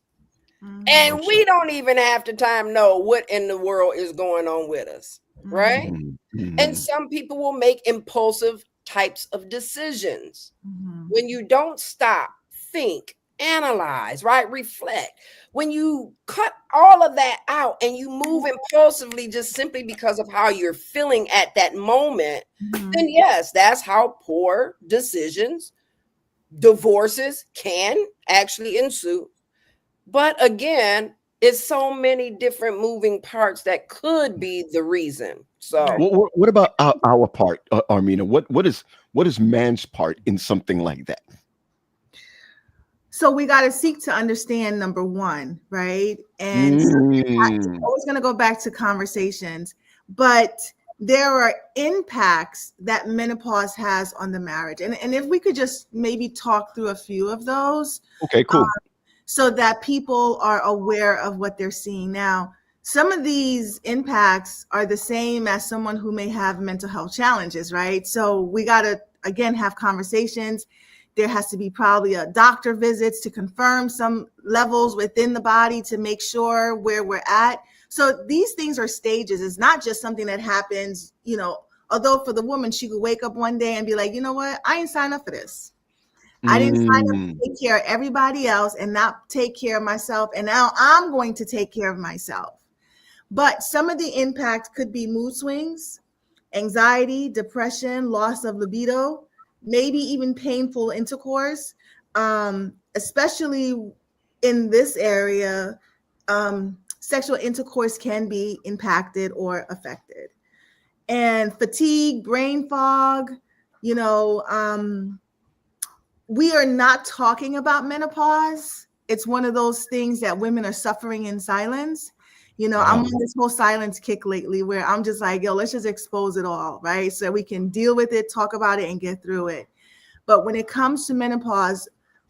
And we don't even have to know what in the world is going on with us, right? And some people will make impulsive types of decisions. When you don't stop, think, analyze, right? Reflect. When you cut all of that out and you move impulsively just simply because of how you're feeling at that moment, then yes, that's how poor decisions, divorces can actually ensue. But again, it's so many different moving parts that could be the reason. So What about our part, Armina? What is man's part in something like that? So we got to seek to understand, number one, right? And so I'm always going to go back to conversations, but there are impacts that menopause has on the marriage. And if we could just maybe talk through a few of those. Okay, cool. So that people are aware of what they're seeing now. Some of these impacts are the same as someone who may have mental health challenges, right? So we got to, again, have conversations. There has to be probably a doctor visits to confirm some levels within the body to make sure where we're at. So these things are stages. It's not just something that happens, although for the woman, she could wake up one day and be like, you know what? I ain't signed up for this. I didn't sign up to take care of everybody else and not take care of myself. And now I'm going to take care of myself. But some of the impact could be mood swings, anxiety, depression, loss of libido, maybe even painful intercourse, especially in this area. Sexual intercourse can be impacted or affected. And fatigue, brain fog, we are not talking about menopause. It's one of those things that women are suffering in silence. Wow. I'm on this whole silence kick lately where I'm just like, yo, let's just expose it all, right? So we can deal with it, talk about it, and get through it. But when it comes to menopause,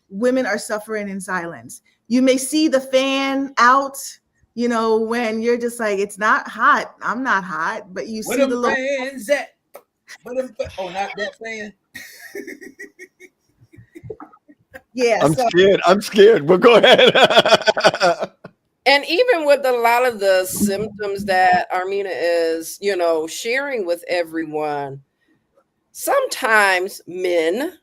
women are suffering in silence. You may see the fan out, when you're just like, it's not hot. I'm not hot, but you see the little fans at? Oh, not that fan. Yeah, I'm scared, but go ahead. And even with a lot of the symptoms that Armina is, sharing with everyone, sometimes men,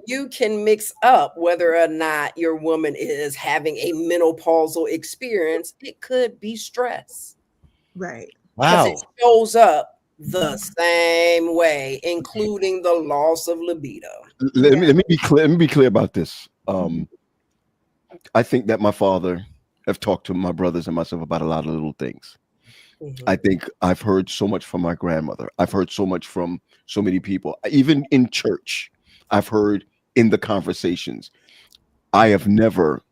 you can mix up whether or not your woman is having a menopausal experience. It could be stress. Right. Wow. Because it shows up the same way, including the loss of libido. Let me be clear. Let me be clear about this. I think that my father have talked to my brothers and myself about a lot of little things. I think I've heard so much from my grandmother. I've heard so much from so many people, even in church. I've heard in the conversations. I have never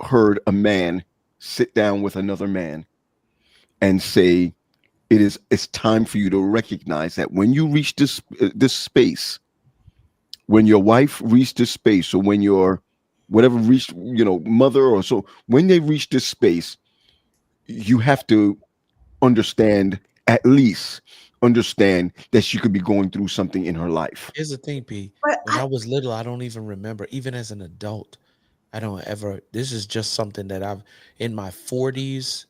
heard a man sit down with another man and say, it's time for you to recognize that when you reach this space, when your wife reached this space, or when your whatever reached, mother or so, when they reach this space, you have to at least understand that she could be going through something in her life. Here's the thing, P. When I was little, I don't even remember, even as an adult, this is just something that I've in my 40s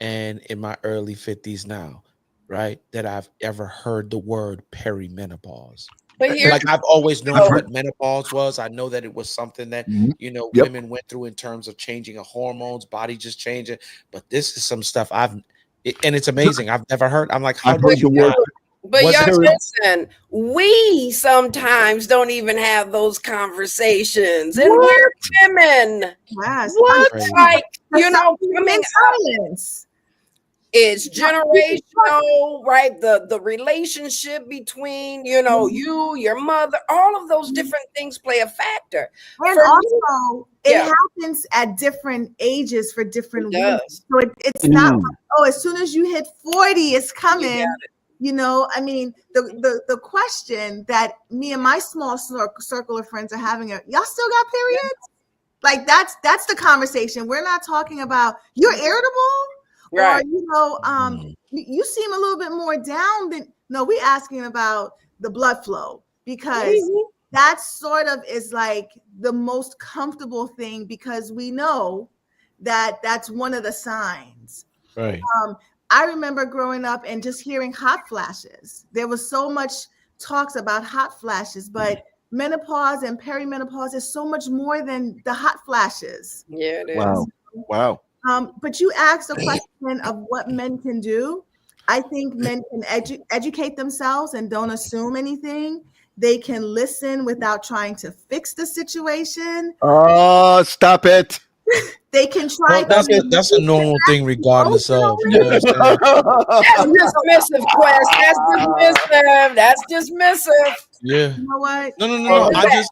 and in my early 50s now, right? That I've ever heard the word perimenopause. But I've always known what menopause was. I know that it was something that, women went through in terms of changing of hormones, body just changing. But this is some stuff and it's amazing. I've never heard. I'm like, how did you know? But y'all listen, we sometimes don't even have those conversations. And we're women. Yes. What? Like, coming silence. It's generational, right? The relationship between, you, your mother, all of those different things play a factor. And also, it happens at different ages for different women. So it's not like, as soon as you hit 40, it's coming. The question that me and my small circle of friends are having, y'all still got periods? Yeah. Like that's the conversation. We're not talking about you're irritable. Right. Or, you seem a little bit more down than, we asking about the blood flow because that sort of is like the most comfortable thing because we know that that's one of the signs. Right. I remember growing up and just hearing hot flashes. There was so much talks about hot flashes, but menopause and perimenopause is so much more than the hot flashes. Yeah, it is. Wow. But you asked a question of what men can do. I think men can educate themselves and don't assume anything. They can listen without trying to fix the situation. Oh, stop it. They can try. Well, that's a normal thing, regardless of. You know what I'm saying? That's dismissive, Quest. That's dismissive. Yeah. You know what? No.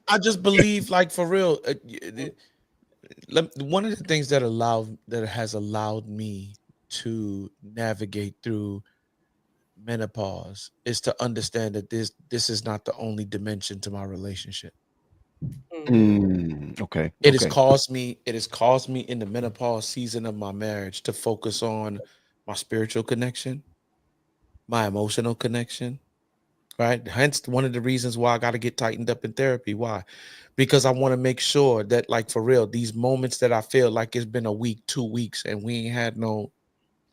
I just believe, like, for real. One of the things that has allowed me to navigate through menopause is to understand that this is not the only dimension to my relationship. Okay. It has caused me in the menopause season of my marriage to focus on my spiritual connection, my emotional connection, right? Hence one of the reasons why I got to get tightened up in therapy. Why? Because I want to make sure that, like, for real, these moments that I feel like it's been a week, 2 weeks, and we ain't had no,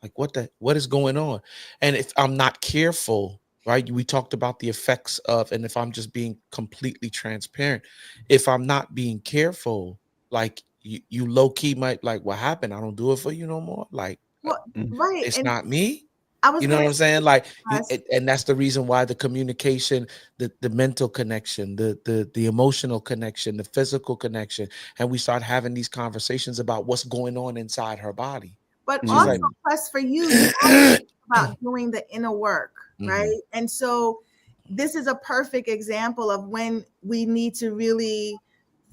like, what is going on? And if I'm not careful, right? We talked about the effects of, and if I'm just being completely transparent, if I'm not being careful, like, you low key might, like, what happened? I don't do it for you no more. Like, Well, right. it's And not me. I was You know what I'm saying? Like, Yes. and that's the reason why the communication, the mental connection, the emotional connection, the physical connection, and we start having these conversations about what's going on inside her body. But She's also, like, plus for you always talk about doing the inner work, right? Mhm. And so this is a perfect example of when we need to really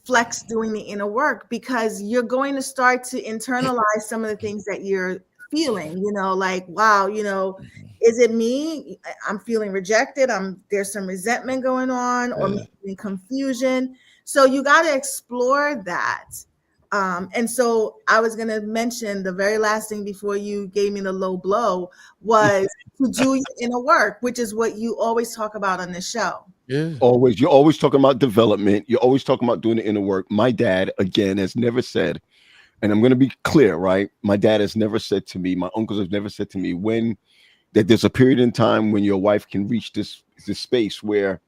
flex doing the inner work, because you're going to start to internalize some of the things that you're feeling, like, wow, is it me? I'm feeling rejected. There's some resentment going on, or maybe confusion. So you got to explore that. And so I was going to mention the very last thing before you gave me the low blow was to do your inner work, which is what you always talk about on this show. Yeah. You're always talking about development. You're always talking about doing the inner work. My dad, again, has never said, and I'm going to be clear, right? My dad has never said to me, my uncles have never said to me that there's a period in time when your wife can reach this space where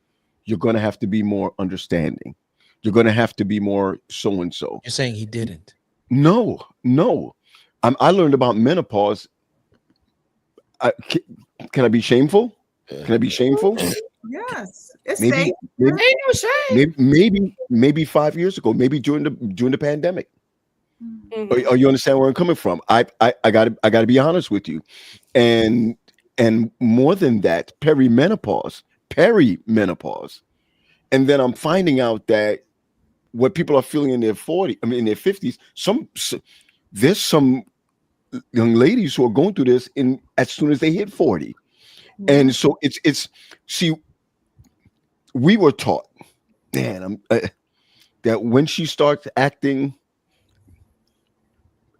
you're going to have to be more understanding. You're going to have to be more so-and-so. You're saying he didn't? No. I learned about menopause. Can I be shameful? Can I be shameful? Yes, it's Maybe, safe. maybe, Ain't no shame. maybe 5 years ago, maybe during the pandemic. Mhm. Or you understand where I'm coming from? I gotta be honest with you, and more than that, perimenopause, and then I'm finding out that what people are feeling in their 50s, there's some young ladies who are going through this as soon as they hit 40, and so it's see, we were taught, man, that when she starts acting,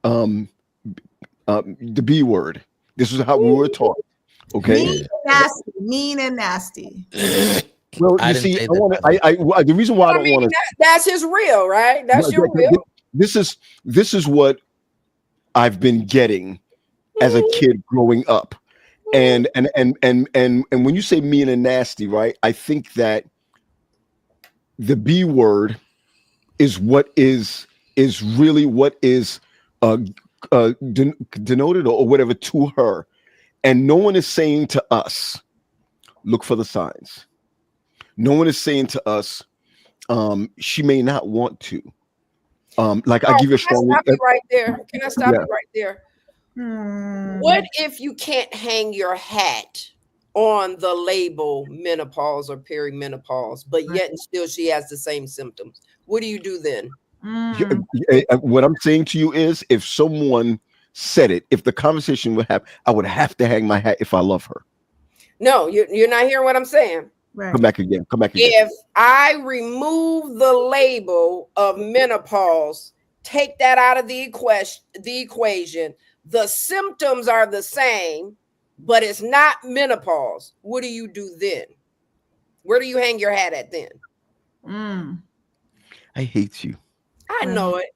the B word. This is how we were taught. Okay. Mean and nasty. Well, I you didn't see, say I that, want by the way. to. The reason why I don't want to. That's his real, right? That's your real. This is what I've been getting as a kid growing up, and when you say mean and nasty, right? I think that the B word is what is really what is denoted or whatever to her, and no one is saying to us, look for the signs. No one is saying to us, she may not want to. Like, I give you a strong. Can I stop you right there? Can I stop Yeah. you right there? What if you can't hang your hat on the label menopause or perimenopause, but yet and still she has the same symptoms? What do you do then? What I'm saying to you is, if someone said it, if the conversation would happen, I would have to hang my hat if I love her. No, you're not hearing what I'm saying. Right. Come back again. If I remove the label of menopause, take that out of the equation, the symptoms are the same, but it's not menopause. What do you do then? Where do you hang your hat at then? I hate you. I know it.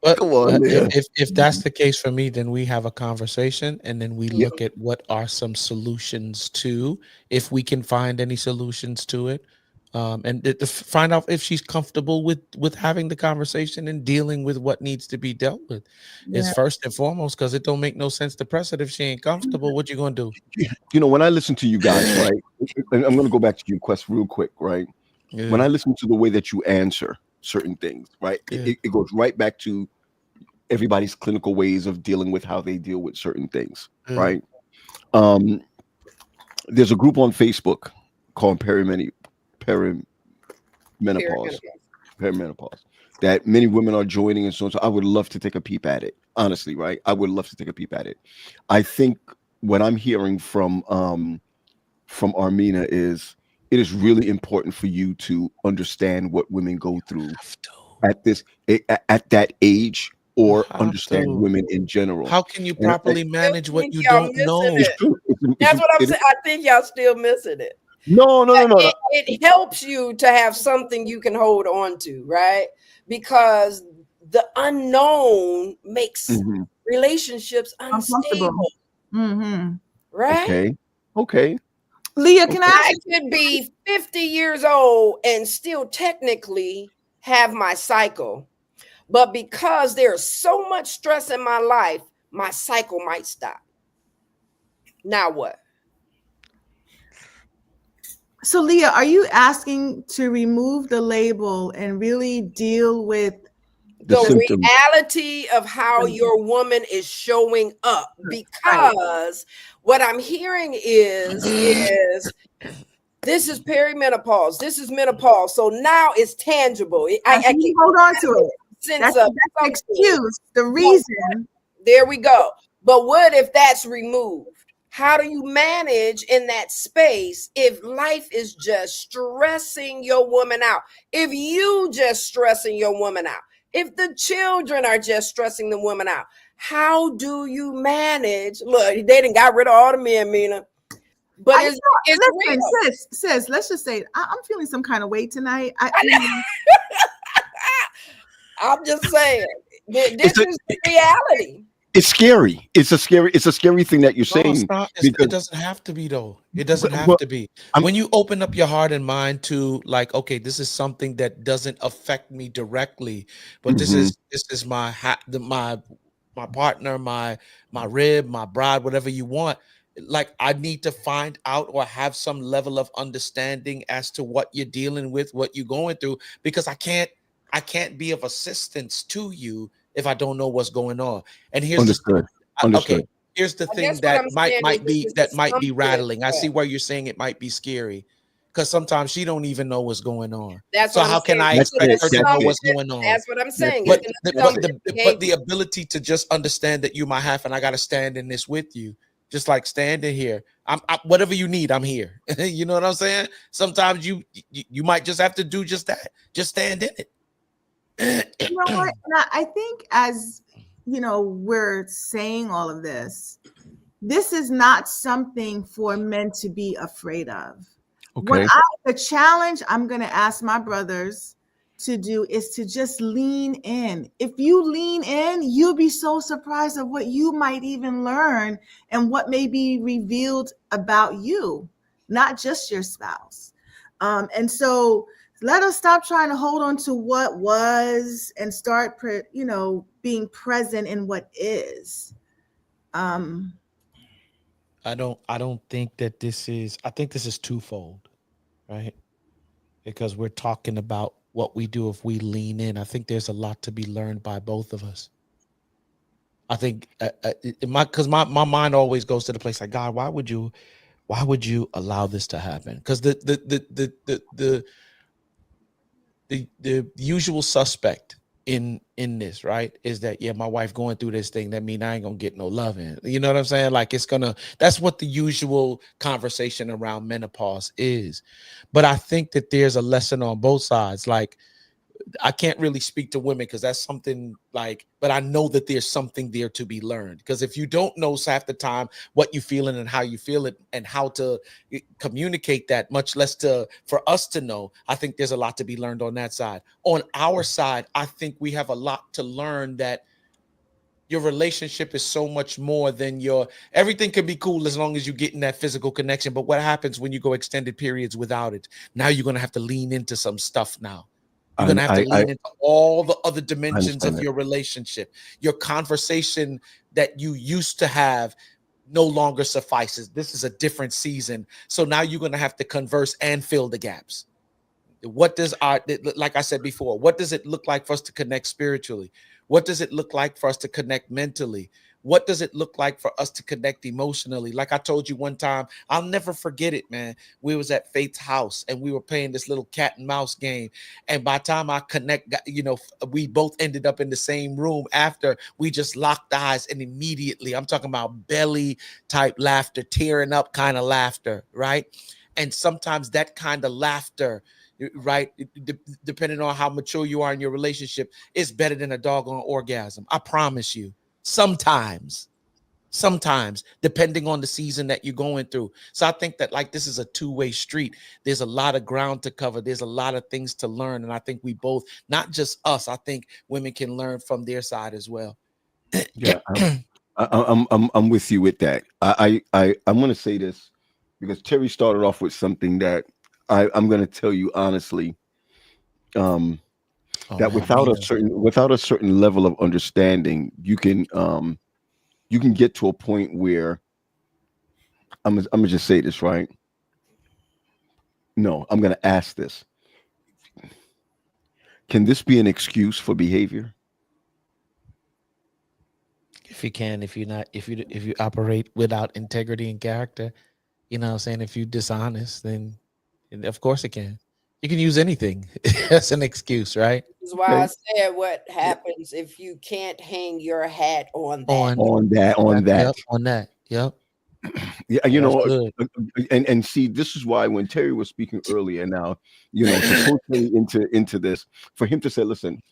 But Come on, Leah. if that's the case for me, then we have a conversation, and then we look at what are some solutions to, if we can find any solutions to it, and to find out if she's comfortable with having the conversation and dealing with what needs to be dealt with. Is first and foremost, because it don't make no sense to press it if she ain't comfortable. What you gonna do? You know, when I listen to you guys, right? And I'm going to go back to you, Quest, real quick, right? Yeah. When I listen to the way that you answer certain things, right? Yeah. It goes right back to everybody's clinical ways of dealing with how they deal with certain things, Mm. right? There's a group on Facebook called perimenopause that many women are joining, and so on. So I would love to take a peep at it. Honestly, right? I would love to take a peep at it. I think what I'm hearing from Armina is it is really important for you to understand what women go through at that age, or understand women in general. How can you And properly manage what you y'all don't know? it's true. That's what I'm saying. I think y'all still missing it. No. It helps you to have something you can hold on to, right? Because the unknown makes relationships unstable. Mm-hmm. Right? Okay. Leah, can I could be 50 years old and still technically have my cycle, but because there's so much stress in my life, my cycle might stop. Now what? So Leah, are you asking to remove the label and really deal with the reality of how your woman is showing up? Because what I'm hearing is this is perimenopause, this is menopause, so now it's tangible. I can hold on to it. That's the excuse, the reason. There we go. But what if that's removed? How do you manage in that space if life is just stressing your woman out? If you just stressing your woman out? If the children are just stressing the woman out? How do you manage? Look, they done got rid of all the men, Mina. But it's listen, sis, let's just say I'm feeling some kind of way tonight. I'm just saying, this is the reality. It's scary. It's a scary thing that you're saying. It doesn't have to be, though. It doesn't have to be. When you open up your heart and mind to, like, okay, this is something that doesn't affect me directly, but this is my partner, my rib, my bride, whatever you want. Like, I need to find out or have some level of understanding as to what you're dealing with, what you're going through, because I can't be of assistance to you if I don't know what's going on. And here's Understood. Okay, here's the thing that might be rattling. I see where you're saying it might be scary, because sometimes she don't even know what's going on. That's so how can I expect her to know what's going on? That's what I'm saying. But the ability to just understand that you're my half and I got to stand in this with you. Just like standing here, I'm whatever you need, I'm here. You know what I'm saying? Sometimes you might just have to do just that. Just stand in it. You know what? I think, as you know, we're saying all of this. This is not something for men to be afraid of. Okay. The challenge I'm going to ask my brothers to do is to just lean in. If you lean in, you'll be so surprised at what you might even learn and what may be revealed about you, not just your spouse. And so let us stop trying to hold on to what was and start, being present in what is. I don't think that this is. I think this is twofold, right? Because we're talking about what we do if we lean in. I think there's a lot to be learned by both of us. I think because my mind always goes to the place like, God, why would you allow this to happen? Because the usual suspect in this, right, is that, yeah, my wife going through this thing, that mean I ain't gonna get no loving. You know what I'm saying? Like, that's what the usual conversation around menopause is. But I think that there's a lesson on both sides. Like, I can't really speak to women because that's something like, but I know that there's something there to be learned. Because if you don't know half the time what you feeling and how you feel it and how to communicate that, much less for us to know, I think there's a lot to be learned on that side. On our side, I think we have a lot to learn, that your relationship is so much more than everything can be cool as long as you get in that physical connection. But what happens when you go extended periods without it? Now you're going to have to lean into some stuff now. You're going to have to lean into all the other dimensions of your relationship. Your conversation that you used to have no longer suffices. This is a different season. So now you're going to have to converse and fill the gaps. What does like I said before, what does it look like for us to connect spiritually? What does it look like for us to connect mentally? What does it look like for us to connect emotionally? Like I told you one time, I'll never forget it, man. We was at Faith's house and we were playing this little cat and mouse game. And by the time I we both ended up in the same room after. We just locked eyes, and immediately, I'm talking about belly type laughter, tearing up kind of laughter, right? And sometimes that kind of laughter, right, depending on how mature you are in your relationship, is better than a doggone orgasm. I promise you. Sometimes, depending on the season that you're going through. So I think that like this is a two-way street. There's a lot of ground to cover. There's a lot of things to learn. And I think we both, not just us, I think women can learn from their side as well. Yeah, I'm with you with that. I'm going to say this because Terry started off with something that I'm going to tell you honestly. That without a certain level of understanding, you can get to a point where I'm gonna just say this, right? No, I'm gonna ask this. Can this be an excuse for behavior? If you can, if you operate without integrity and character, you know what I'm saying? If you're dishonest, then of course it can. You can use anything as an excuse, right? This is why I said what happens if you can't hang your hat on that. On that. Yep. Yeah, you know, and see, this is why when Terry was speaking earlier, now, you know, to pull Terry into this, for him to say, listen,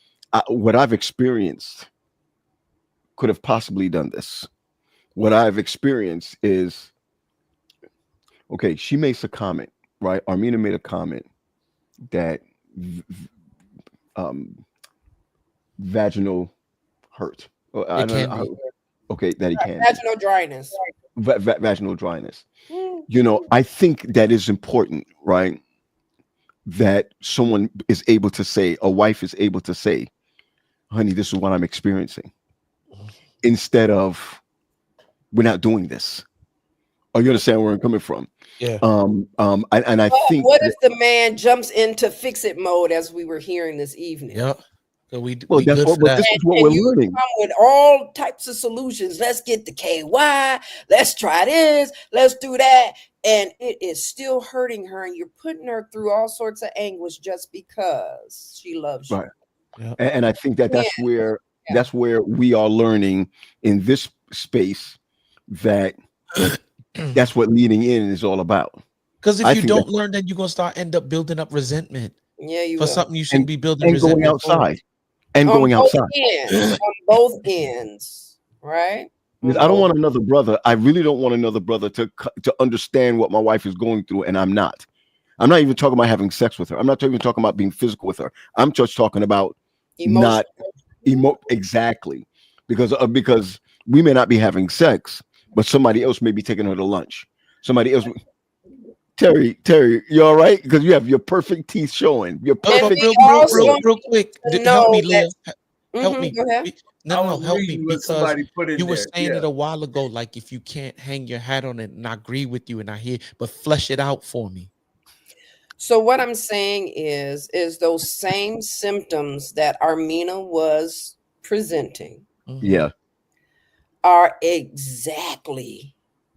what I've experienced could have possibly done this. What I've experienced is, okay, she makes a comment, right? Armina made a comment that vaginal hurt. I don't know how, okay, that he can. Vaginal dryness. Vaginal dryness. You know, I think that is important, right? That someone is able to say, a wife is able to say, honey, this is what I'm experiencing. Instead of, we're not doing this. Oh, you understand where I'm coming from? Yeah. I think. What if the man jumps into fix it mode as we were hearing this evening? Yep. So this is what we're learning. Come with all types of solutions. Let's get the KY. Let's try this. Let's do that. And it is still hurting her, and you're putting her through all sorts of anguish just because she loves you. Right. Yep. And I think that's where we are learning in this space that that's what leading in is all about. Because if you don't learn, then you're gonna end up building up resentment. Yeah, you for will. Something you shouldn't be building and resentment going outside. For. And on going outside on both ends, right? Because I don't want another brother. I really don't want another brother to understand what my wife is going through, and I'm not even talking about having sex with her. I'm not even talking about being physical with her. I'm just talking about exactly, because we may not be having sex, but somebody else may be taking her to lunch. Somebody else. Terry, you all right? Because you have your perfect teeth showing. Your perfect. Real quick. Help me, Leah. Help me. Go ahead. No, help me, because you were saying it a while while ago. Like if you can't hang your hat on it, and I agree with you, and I hear, but flesh it out for me. So what I'm saying is those same symptoms that Armina was presenting, are exactly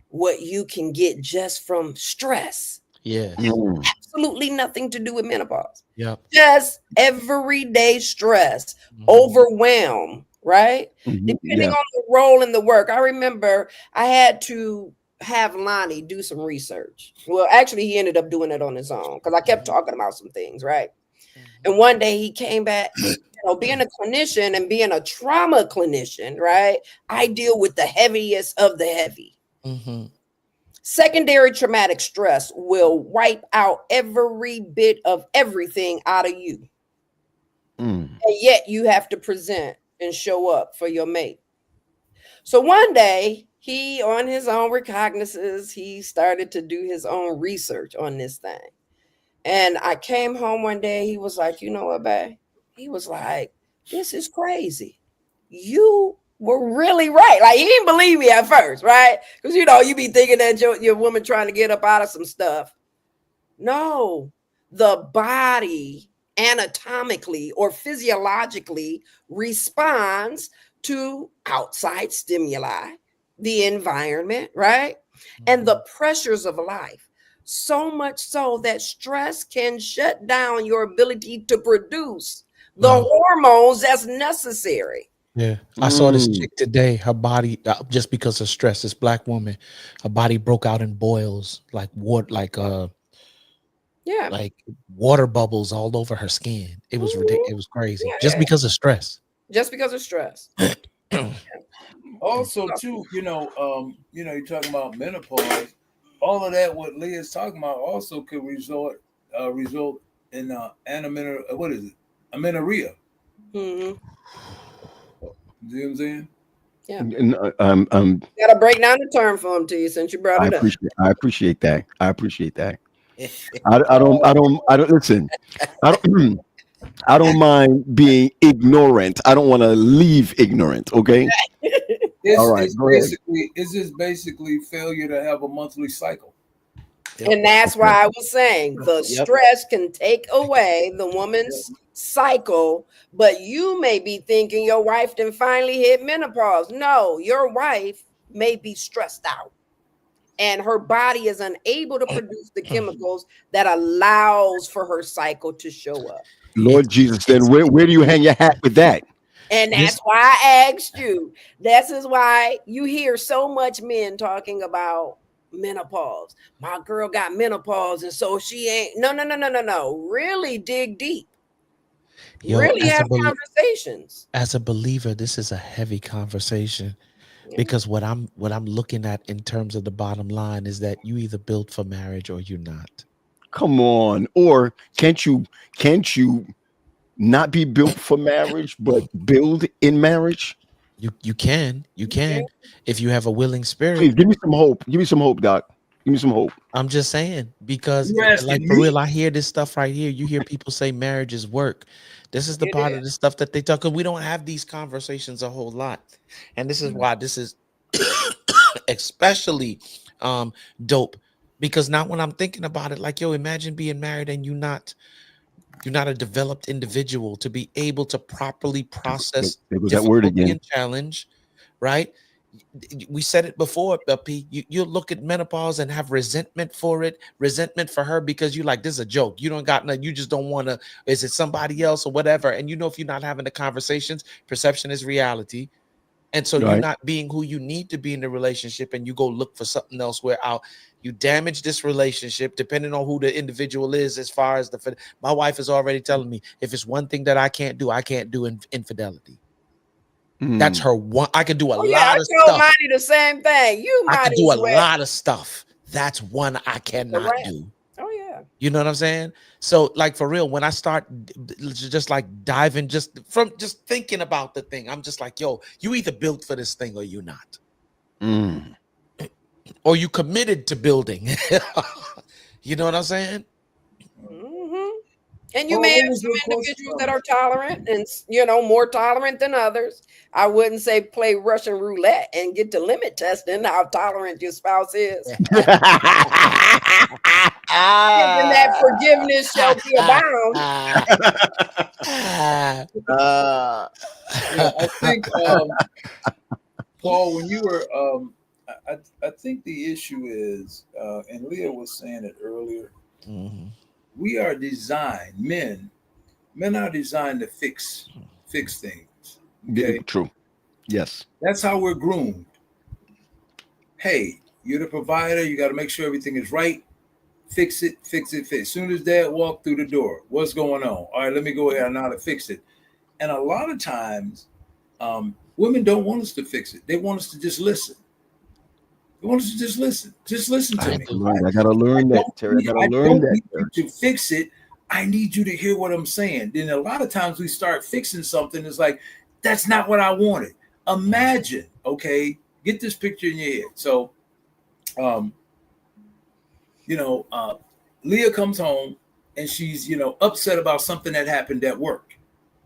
what you can get just from stress. Yeah. Absolutely nothing to do with menopause. Yeah. Just everyday stress, overwhelm, right? Depending on the role in the work. I remember I had to have Lonnie do some research. Well, actually, he ended up doing it on his own because I kept talking about some things, right? And one day he came back, being a clinician and being a trauma clinician, right? I deal with the heaviest of the heavy. Secondary traumatic stress will wipe out every bit of everything out of you. And yet you have to present and show up for your mate. So one day he, on his own recognizances, he started to do his own research on this thing. And I came home one day, he was like, you know what, babe? He was like, this is crazy. You were really right. Like, he didn't believe me at first, right? Because, you be thinking that your woman trying to get up out of some stuff. No, the body anatomically or physiologically responds to outside stimuli, the environment, right? And the pressures of life. So much so that stress can shut down your ability to produce the hormones that's necessary. Yeah, I saw this chick today. Her body, just because of stress, this Black woman, her body broke out in boils, like Yeah. like water bubbles all over her skin. It was ridiculous. It was crazy, Yeah. just because of stress. Just because of stress. Also, too, you're talking about menopause. All of that, what Leah's talking about, also could result in amenorrhea. What is it? Amenorrhea. Mm-hmm. See what I'm saying? Yeah. And, Gotta break down the term for them to you since you brought it up. I appreciate that. I don't listen. I don't. I don't mind being ignorant. I don't want to leave ignorant. Okay. All right. It's just basically failure to have a monthly cycle. Yep. And that's why I was saying the stress can take away the woman's cycle, but you may be thinking your wife done finally hit menopause. No, your wife may be stressed out and her body is unable to produce the chemicals that allows for her cycle to show up. Lord Jesus, then where do you hang your hat with that? And that's why I asked you. This is why you hear so much men talking about menopause. My girl got menopause, and so she ain't. No. Really dig deep. Really have conversations. As a believer, this is a heavy conversation because what I'm looking at in terms of the bottom line is that you either built for marriage or you're not. Come on, or can't you not be built for marriage, but build in marriage? You can if you have a willing spirit. Please give me some hope. Give me some hope, Doc. Give me some hope. I'm just saying, because like for real, I hear this stuff right here. You hear people say marriage is work. This is the part of the stuff that they talk. Because we don't have these conversations a whole lot, and this is why this is especially dope. Because now when I'm thinking about it, like, yo, imagine being married and you're not a developed individual to be able to properly process that word again. And challenge, right? We said it before, P. You look at menopause and have resentment for it, resentment for her, because you like, this is a joke. You don't got nothing. You just don't want to. Is it somebody else or whatever? And if you're not having the conversations, perception is reality. And so you're not being who you need to be in the relationship, and you go look for something else where you damage this relationship, depending on who the individual is. As far as my wife is already telling me, if it's one thing that I can't do infidelity. That's her one. I can do a lot of stuff. Money the same thing. I can do a lot of stuff. That's one I cannot do. Oh yeah. You know what I'm saying? So, like, for real, when I start just like diving, just thinking about the thing, I'm just like, yo, you either built for this thing or you're not. Or you committed to building. You know what I'm saying? Mm-hmm. And you may have some individuals that are tolerant and, more tolerant than others. I wouldn't say play Russian roulette and get to limit testing how tolerant your spouse is. Thinking that forgiveness shall be abound. I think, Paul, when you were, I think the issue is, and Leah was saying it earlier, we are designed, men are designed to fix things. Okay? True. Yes. That's how we're groomed. Hey, you're the provider. You got to make sure everything is right. Fix it. As soon as dad walked through the door, what's going on? All right, let me go ahead and now to fix it. And a lot of times, women don't want us to fix it. They want us to just listen. They want us to just listen. Just listen to me. I gotta learn that, Terry. I don't need you to fix it. I need you to hear what I'm saying. Then a lot of times we start fixing something. It's like, that's not what I wanted. Imagine, okay, get this picture in your head. So, Leah comes home and she's, upset about something that happened at work.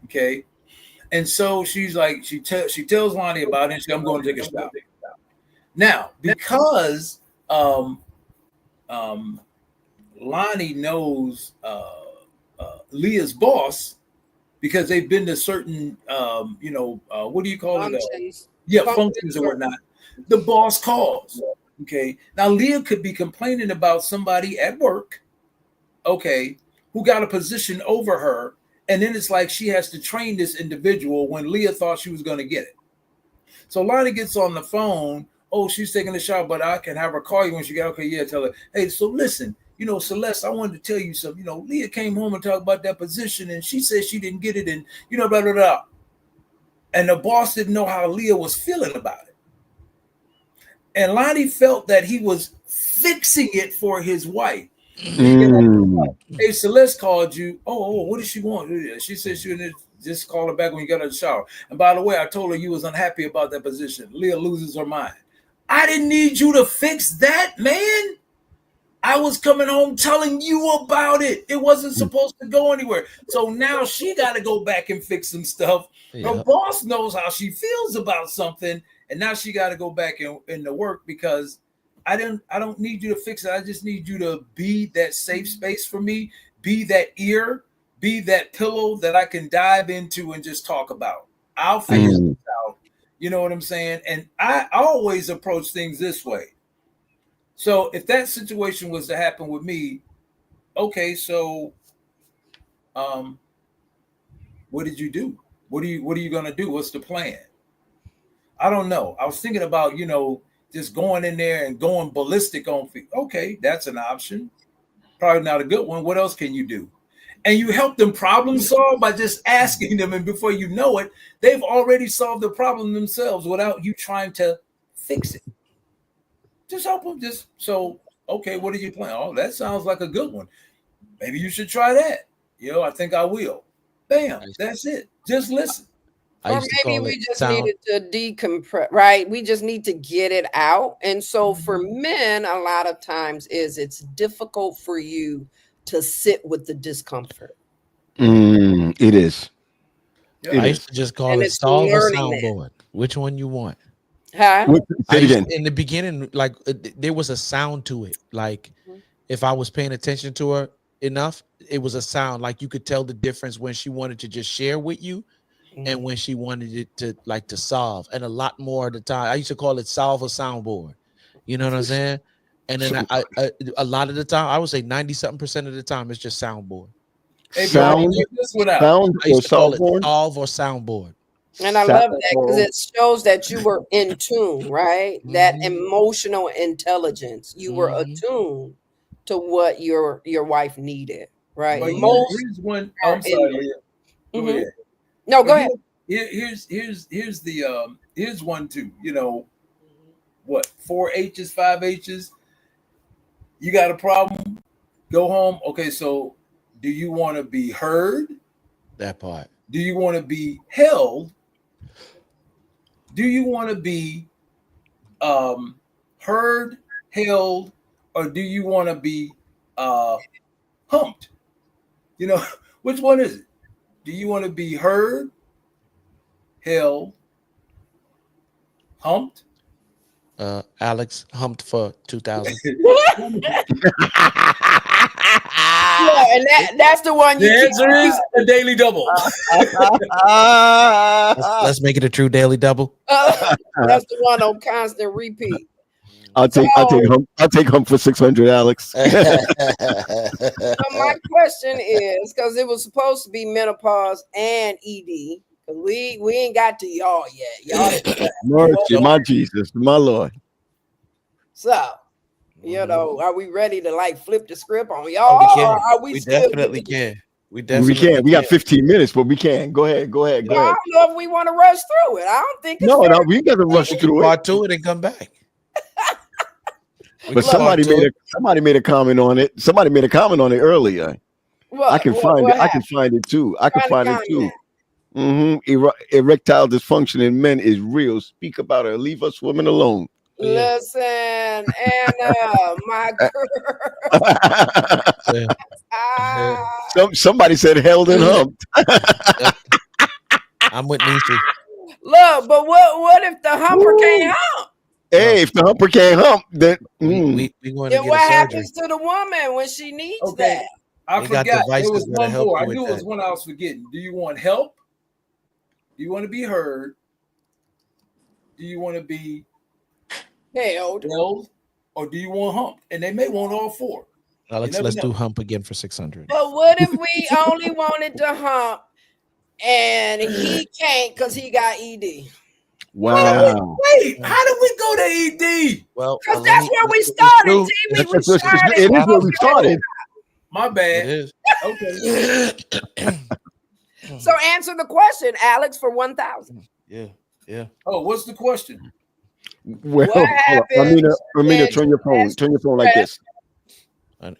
Okay. And so she's like, she tells Lonnie about it. And she's like, I'm going to take a shower. Now, because Lonnie knows Leah's boss, because they've been to certain, what do you call it? Functions. Functions and whatnot. The boss calls. Okay. Now Leah could be complaining about somebody at work, okay, who got a position over her, and then it's like she has to train this individual when Leah thought she was going to get it. So Lonnie gets on the phone. Oh, she's taking a shower, but I can have her call you when she get. Okay, yeah, tell her. Hey, so listen, Celeste, I wanted to tell you something. Leah came home and talked about that position, and she said she didn't get it, and blah blah blah. And the boss didn't know how Leah was feeling about it, and Lonnie felt that he was fixing it for his wife. Hey, Celeste called you. Oh, what did she want? She said she would just call her back when you got out of the shower. And by the way, I told her you was unhappy about that position. Leah loses her mind. I didn't need you to fix that, man. I was coming home telling you about it. It wasn't supposed to go anywhere. So now she got to go back and fix some stuff. Her boss knows how she feels about something, and now she got to go back into work because I don't need you to fix it. I just need you to be that safe space for me, be that ear, be that pillow that I can dive into and just talk about. I'll figure this out. You know what I'm saying? And I always approach things this way. So if that situation was to happen with me, okay, so what did you do? What are you gonna do? What's the plan? I don't know. I was thinking about, just going in there and going ballistic on feet. Okay, that's an option. Probably not a good one. What else can you do? And you help them problem solve by just asking them, and before you know it, they've already solved the problem themselves without you trying to fix it. Just help them. Okay, what are you planning? Oh, that sounds like a good one. Maybe you should try that. I think I will. Bam, that's it. Just listen. Or maybe we just needed to decompress, right? We just need to get it out. And so for men, a lot of times it's difficult for you to sit with the discomfort. It is. I used to just call it solve or soundboard. Which one you want? Huh? In the beginning, like there was a sound to it. Like if I was paying attention to her enough, it was a sound. Like you could tell the difference when she wanted to just share with you and when she wanted it to solve. And a lot more of the time, I used to call it solve or soundboard. You know what I'm saying? And then I a lot of the time, I would say 90-something% of the time, it's just soundboard. Hey, sound I used to call it solve or soundboard. And I love that because it shows that you were in tune, right? That emotional intelligence. You were attuned to what your wife needed, right? But here's one. I'm sorry, Leah. Go ahead. No, go ahead. Here's one too. 4 H's, 5 H's. You got a problem? Go home. Okay, so do you want to be heard? That part. Do you want to be held? Do you want to be heard, held, or do you want to be humped? Which one is it? Do you want to be heard, held, humped? Alex humped for 2000. Yeah, and that's the one you the answer is a daily double. Let's make it a true daily double. That's the one on constant repeat. I'll take hump for 600, Alex. So my question is, because it was supposed to be menopause and ED, because we ain't got to y'all yet. Y'all mercy, my Jesus, my Lord. So, are we ready to flip the script on y'all? We definitely can. We got 15 minutes, but we can. Go ahead. I don't know if we want to rush through it. I don't think it's no, we got to rush through it. Part two it and come back. But somebody made a comment on it. Somebody made a comment on it earlier. I can find it. I can find it too. Erectile dysfunction in men is real. Speak about it. Leave us women alone. Listen, Anna, my girl. Somebody said held and humped. I'm with Nietzsche. Look, but what if the humper can't hump? Hey, if the humper can't hump, then we going to then get what a surgery. happens to the woman when she needs that? I They got forgot. There devices was that'll one help more. you I with knew it was that. one I was forgetting. Do you want help? Do you want to be heard? Do you want to be held? Or do you want humped? And they may want all four. Alex, let's do hump again for 600. But what if we only wanted to hump and he can't because he got ED? Wow. Wait, how did we go to ED? Well, because that's where we started. We started. It is where we started. My bad. It is. Okay. So answer the question, Alex, for 1,000. Yeah. Oh, what's the question? Well, What happens Armina, turn your phone like this.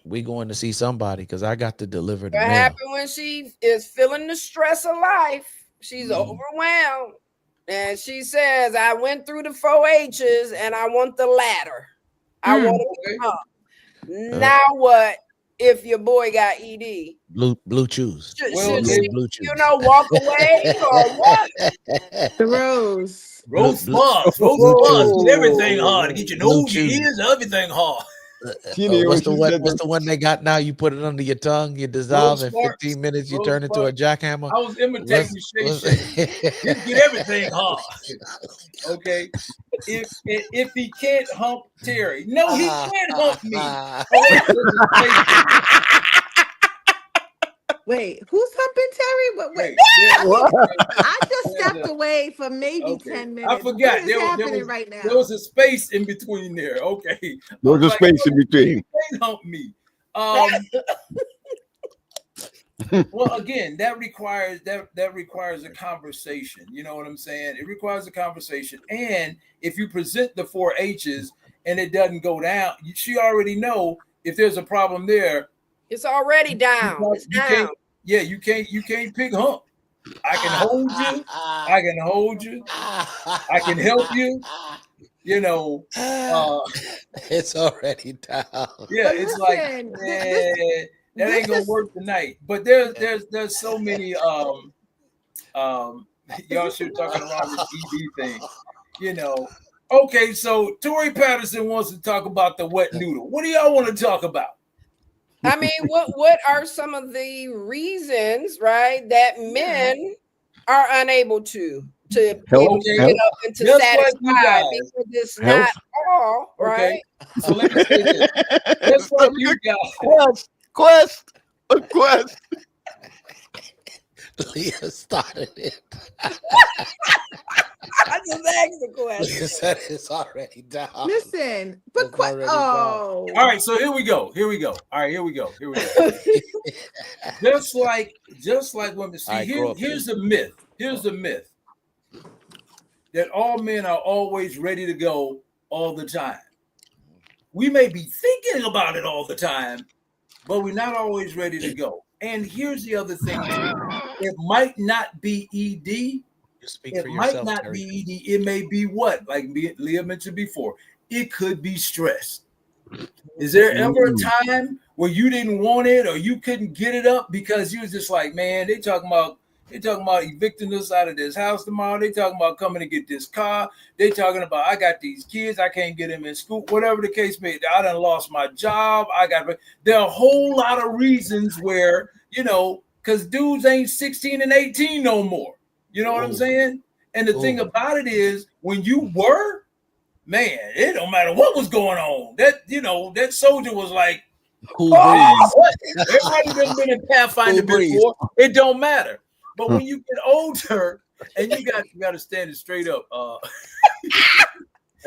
We going to see somebody because I got to deliver the What mail. happened when she is feeling the stress of life? She's overwhelmed. And she says, I went through the 4 H's and I want the ladder. I want to be up. Now what if your boy got ED? Blue chews. Should she, walk away or what? The rose. Rose buds. Get everything hard. Get your nose, your ears, everything hard. What's the one they got now? You put it under your tongue, you dissolve in 15 minutes, you turn into a jackhammer. I was imitating Shay. Get everything hard. Okay. If he can't hump Terry, no, he can't hump me. Wait, who's humping Terry? Wait. I just stepped away for maybe 10 minutes. I forgot. Right now? There was a space in between there. Okay. There was a space in between. Can't hump me. Well, again, that requires a conversation. You know what I'm saying? It requires a conversation. And if you present the 4 H's and it doesn't go down, she already know if there's a problem there. It's already down. It's down. You can't pick hump. I can hold you. I can help you. You know, it's already down. Yeah, it's like that ain't gonna work tonight. But there's so many y'all should talking around this ED thing. You know. Okay, so Tori Patterson wants to talk about the wet noodle. What do y'all want to talk about? I mean, what are some of the reasons, right, that men are unable to get up and to satisfy? Because it's not all, right? Okay. So let me say this. That's what you got. Quest. Leah started it. I just asked the question. Leah said it's already down. Listen, but all right, so here we go. All right, here we go. Just like women. See, here's the myth. Here's the myth that all men are always ready to go all the time. We may be thinking about it all the time, but we're not always ready to go. And here's the other thing too. It might not be ED. It might not be ED. It may be what? Like Leah mentioned before. It could be stress. Is there ever a time where you didn't want it or you couldn't get it up because you was just like, man, they talking about evicting us out of this house tomorrow. They talking about coming to get this car. They talking about I got these kids. I can't get them in school. Whatever the case may be. I done lost my job. There are a whole lot of reasons where, because dudes ain't 16 and 18 no more. You know what I'm saying? And the thing about it is when you were, man, it don't matter what was going on. That soldier was like, everybody been in Pathfinder before. It don't matter. But when you get older and you got to stand it straight up. Like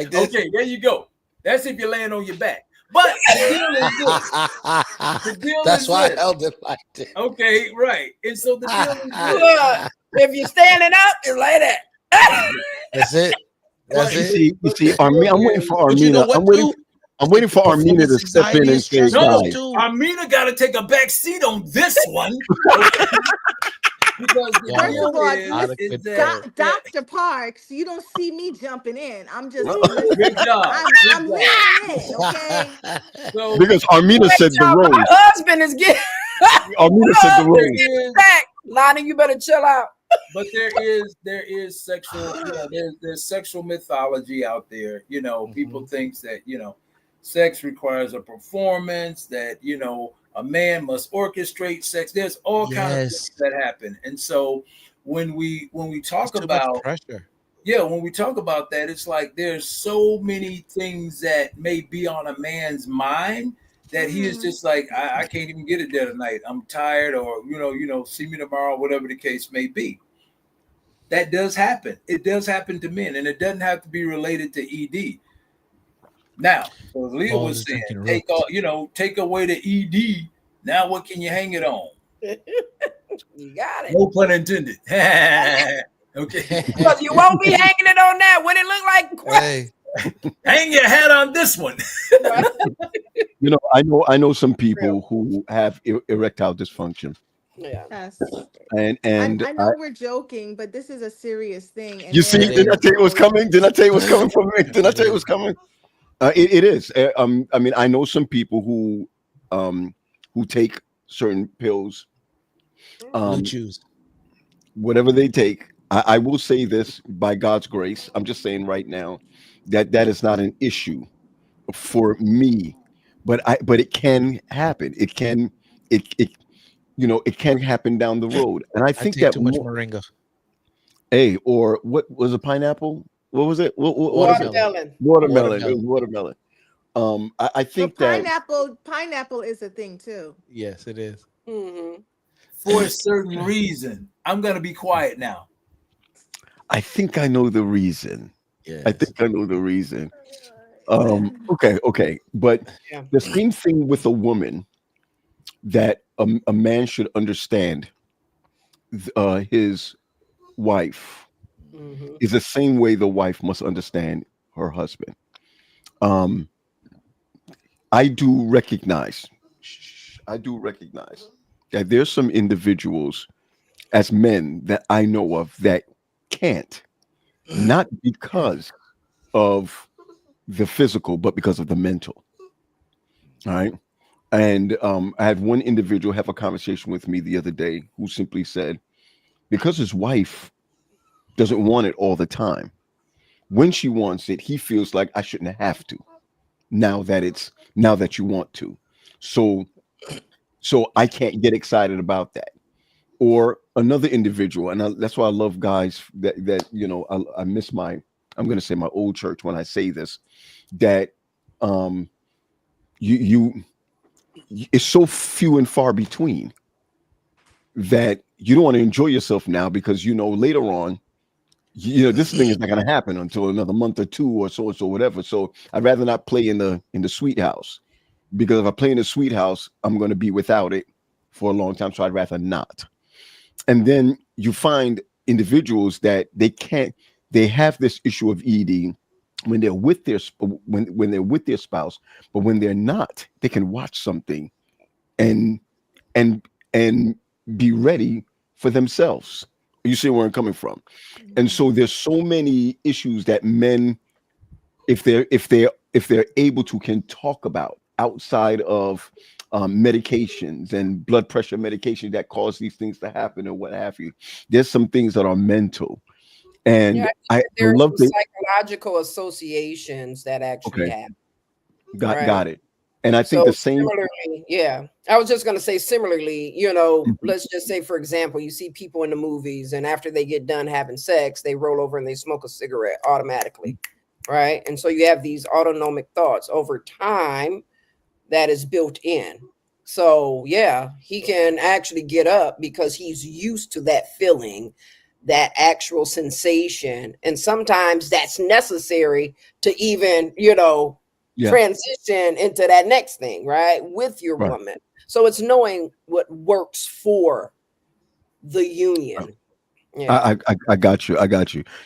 this. Okay, there you go. That's if you're laying on your back. But the deal That's is why this. I held it like this. Okay, right. And so the deal is if you're standing up, it's like that. That's it. You see, I'm waiting for Armina. You know I'm waiting for Armina to step in and say, guys. Armina got to take a back seat on this one. Because first of all, Dr. Parks, you don't see me jumping in. I'm just good job. I'm leaning in, okay? So, because Armina said the road. My husband is getting Armina said the road. Back. Lonnie, you better chill out. But there is sexual, there's sexual mythology out there. People think that, sex requires a performance, that, A man must orchestrate sex. There's all kind of things that happen. And so when we talk Too much about pressure. yeah, when we talk about that, it's like there's so many things that may be on a man's mind that he is just like, I can't even get it there tonight. I'm tired, or see me tomorrow, whatever the case may be. That does happen. It does happen to men, and it doesn't have to be related to ED. Now, so as Leah was saying, take away the ED. Now, what can you hang it on? You got it. No pun intended. Okay. Because you won't be hanging it on that when it look like Hey. Hang your hat on this one. I know some people who have erectile dysfunction. Yeah. Yes. And I know we're joking, but this is a serious thing. And you see, didn't I tell you it was coming? Didn't I tell you it was coming from me? Didn't I tell you it was coming? It is. I mean, I know some people who take certain pills. Choose whatever they take. I will say this, by God's grace, I'm just saying right now that is not an issue for me, but it can happen. It can happen down the road. And I think that too much moringa. Hey, or what was a pineapple? What was it? Watermelon. Watermelon. It was watermelon. I think pineapple is a thing too. Yes, it is. Mm-hmm. For a certain reason. I'm going to be quiet now. I think I know the reason. Yes. I think I know the reason. Okay. But the same thing with a woman that a man should understand his wife is the same way the wife must understand her husband. I do recognize that there's some individuals as men that I know of that can't, not because of the physical, but because of the mental. All right. And I had one individual have a conversation with me the other day who simply said, because his wife doesn't want it all the time, when she wants it, he feels like I shouldn't have to. Now that you want to. So I can't get excited about that. Or another individual, and that's why I love guys that I miss I'm going to say my old church when I say this, that you it's so few and far between that you don't want to enjoy yourself now because later on this thing is not going to happen until another month or two or so whatever. So I'd rather not play in the sweet house, because if I play in the sweet house, I'm going to be without it for a long time. So I'd rather not. And then you find individuals that they have this issue of ED when they're with their when they're with their spouse, but when they're not, they can watch something and be ready for themselves. You see where I'm coming from? And so there's so many issues that men, if they're able to, can talk about outside of medications and blood pressure medication that cause these things to happen or what have you. There's some things that are mental, and there are love some psychological associations that actually happen. Got it. And I think the same. Similarly, I was just going to say similarly, let's just say, for example, you see people in the movies, and after they get done having sex, they roll over and they smoke a cigarette automatically, right? And so you have these autonomic thoughts over time that is built in. So he can actually get up because he's used to that feeling, that actual sensation. And sometimes that's necessary to even, transition into that next thing, right? With your woman. So it's knowing what works for the union. I got you.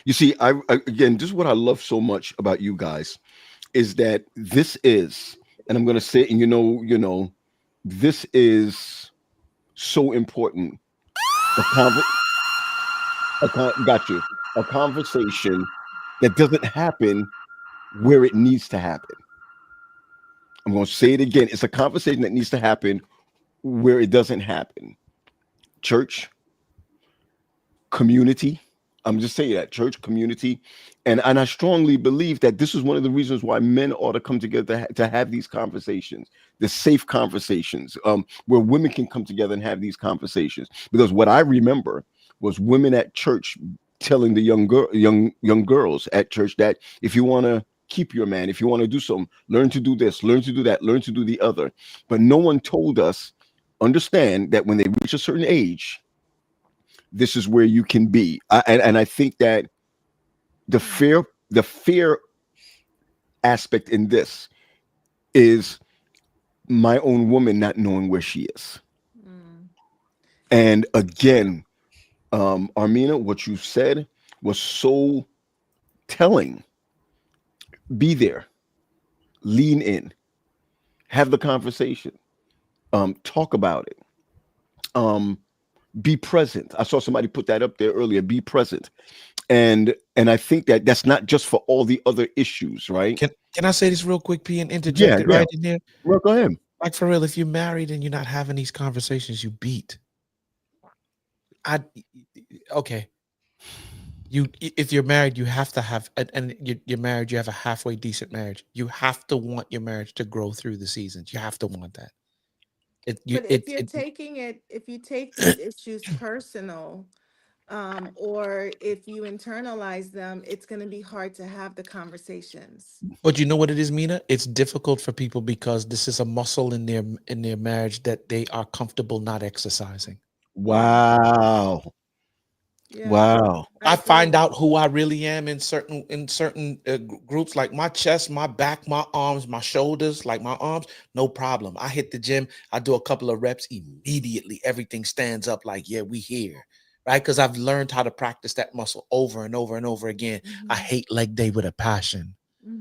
You see, again, just what I love so much about you guys is that this is, and I'm going to say it, and this is so important. A conversation that doesn't happen where it needs to happen. I'm going to say it again. It's a conversation that needs to happen where it doesn't happen. Church, community, I'm just saying that church community, and I strongly believe that this is one of the reasons why men ought to come together to have these conversations, the safe conversations, where women can come together and have these conversations. Because what I remember was women at church telling the young girls at church that if you want to keep your man, if you want to do something, learn to do this, learn to do that, learn to do the other. But no one told us, understand that when they reach a certain age, this is where you can be. And I think that the fear aspect in this is my own woman not knowing where she is. And again, Armina, what you said was so telling. Be there, lean in, have the conversation, talk about it, be present. I saw somebody put that up there earlier. Be present, and I think that that's not just for all the other issues, right? Can I say this real quick, P, and interject it right in there? Well, go ahead. Like, for real, if you're married and you're not having these conversations, you beat. Okay. If you're married, you have to have, and you're married, you have a halfway decent marriage. You have to want your marriage to grow through the seasons. You have to want that. But if you take these issues personal, or if you internalize them, it's going to be hard to have the conversations. But you know what it is, Mina? It's difficult for people because this is a muscle in their marriage that they are comfortable not exercising. Wow. Yeah. Wow. I find out who I really am in certain groups, like my chest, my back, my arms, my shoulders, like my arms, no problem. I hit the gym, I do a couple of reps, immediately everything stands up like, yeah, we here, right? Because I've learned how to practice that muscle over and over and over again. I hate leg day with a passion.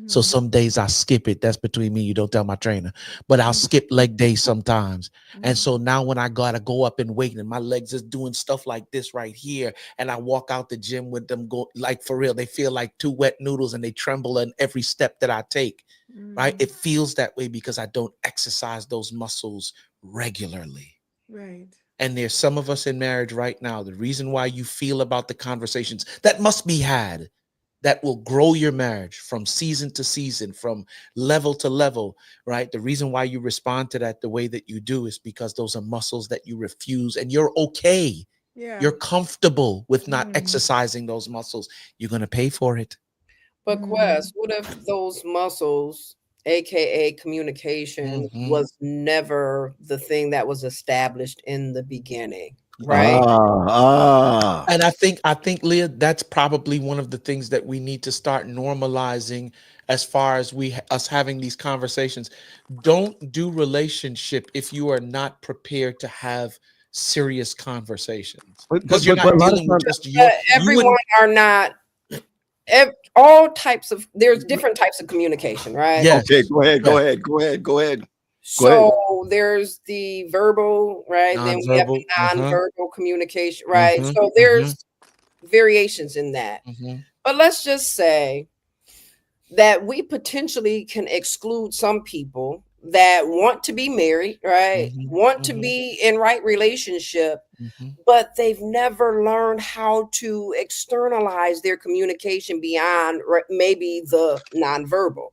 So some days I skip it. That's between me. You don't tell my trainer, but I'll skip leg day sometimes. And so now when I gotta go up and weight and my legs is doing stuff like this right here, and I walk out the gym with them, go like, for real, they feel like two wet noodles and they tremble in every step that I take, right? It feels that way because I don't exercise those muscles regularly. Right. And there's some of us in marriage right now, the reason why you feel about the conversations that must be had, that will grow your marriage from season to season, from level to level, right? The reason why you respond to that the way that you do is because those are muscles that you refuse, and you're okay. Yeah. You're comfortable with not exercising those muscles. You're going to pay for it. But Quest, what if those muscles, aka communication, was never the thing that was established in the beginning? Right. And I think, Leah, that's probably one of the things that we need to start normalizing as far as us having these conversations. Don't do relationship if you are not prepared to have serious conversations. Because you're not dealing with just you. Everyone are not. All types of, there's different types of communication, right? Yes. Okay, go ahead. So there's the verbal, right? Then we have the non-verbal communication, right? So there's variations in that. But let's just say that we potentially can exclude some people that want to be married, right? Want to be in right relationship, but they've never learned how to externalize their communication beyond maybe the nonverbal.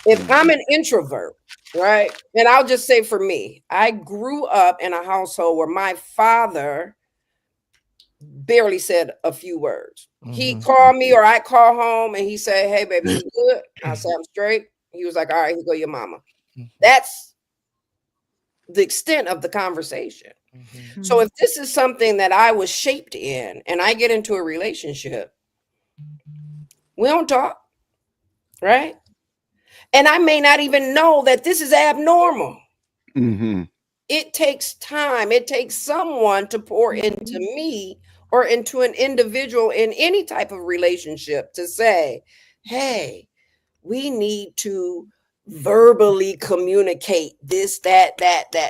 If I'm an introvert, right? And I'll just say for me, I grew up in a household where my father barely said a few words. He called me or I call home and he said, "Hey, baby, you good?" I said, "I'm straight." He was like, "All right, here go your mama." That's the extent of the conversation. So if this is something that I was shaped in and I get into a relationship, we don't talk, right? And I may not even know that this is abnormal. It takes time. It takes someone to pour into me or into an individual in any type of relationship to say, "Hey, we need to verbally communicate this, that,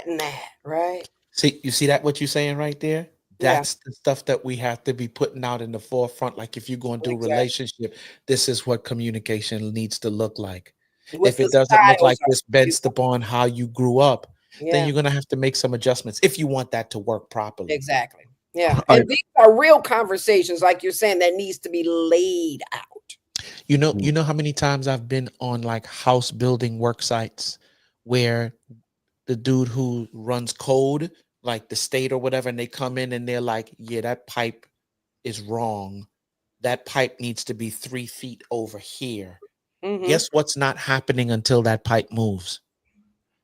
and that," right? See, you see that what you're saying right there? That's the stuff that we have to be putting out in the forefront. Like if you're going to do a relationship, this is what communication needs to look like. If it doesn't look like this based upon how you grew up, then you're going to have to make some adjustments if you want that to work properly. Exactly. Yeah. And these are real conversations, like you're saying, that needs to be laid out. You know how many times I've been on like house building work sites where the dude who runs code, like the state or whatever, and they come in and they're like, yeah, that pipe is wrong. That pipe needs to be 3 feet over here. Mm-hmm. Guess what's not happening until that pipe moves?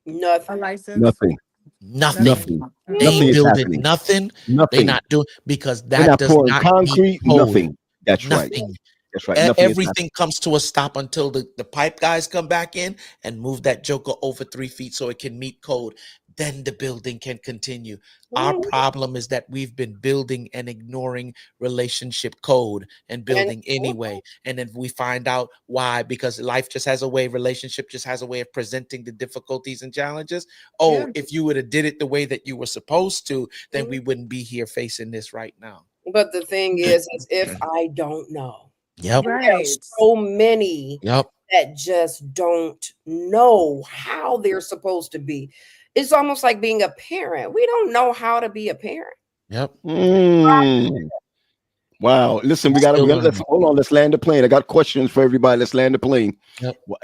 A Nothing. license. Nothing. Nothing. They Nothing ain't is building happening. nothing. They Nothing. not doing, because They're that not does pouring not concrete. meet code. Nothing. That's right. Nothing. That's right. Nothing is happening. Everything comes to a stop until the pipe guys come back in and move that joker over 3 feet so it can meet code. Then the building can continue. Our problem is that we've been building and ignoring relationship code and building anyway. And then we find out why, because life just has a way, relationship just has a way of presenting the difficulties and challenges. Oh, if you would have did it the way that you were supposed to, then we wouldn't be here facing this right now. But the thing is if I don't know. Yep. And there are so many that just don't know how they're supposed to be. It's almost like being a parent. We don't know how to be a parent. Yep. Wow. Listen, let's hold on. Let's land the plane. I got questions for everybody. Let's land the plane. Yep. Well,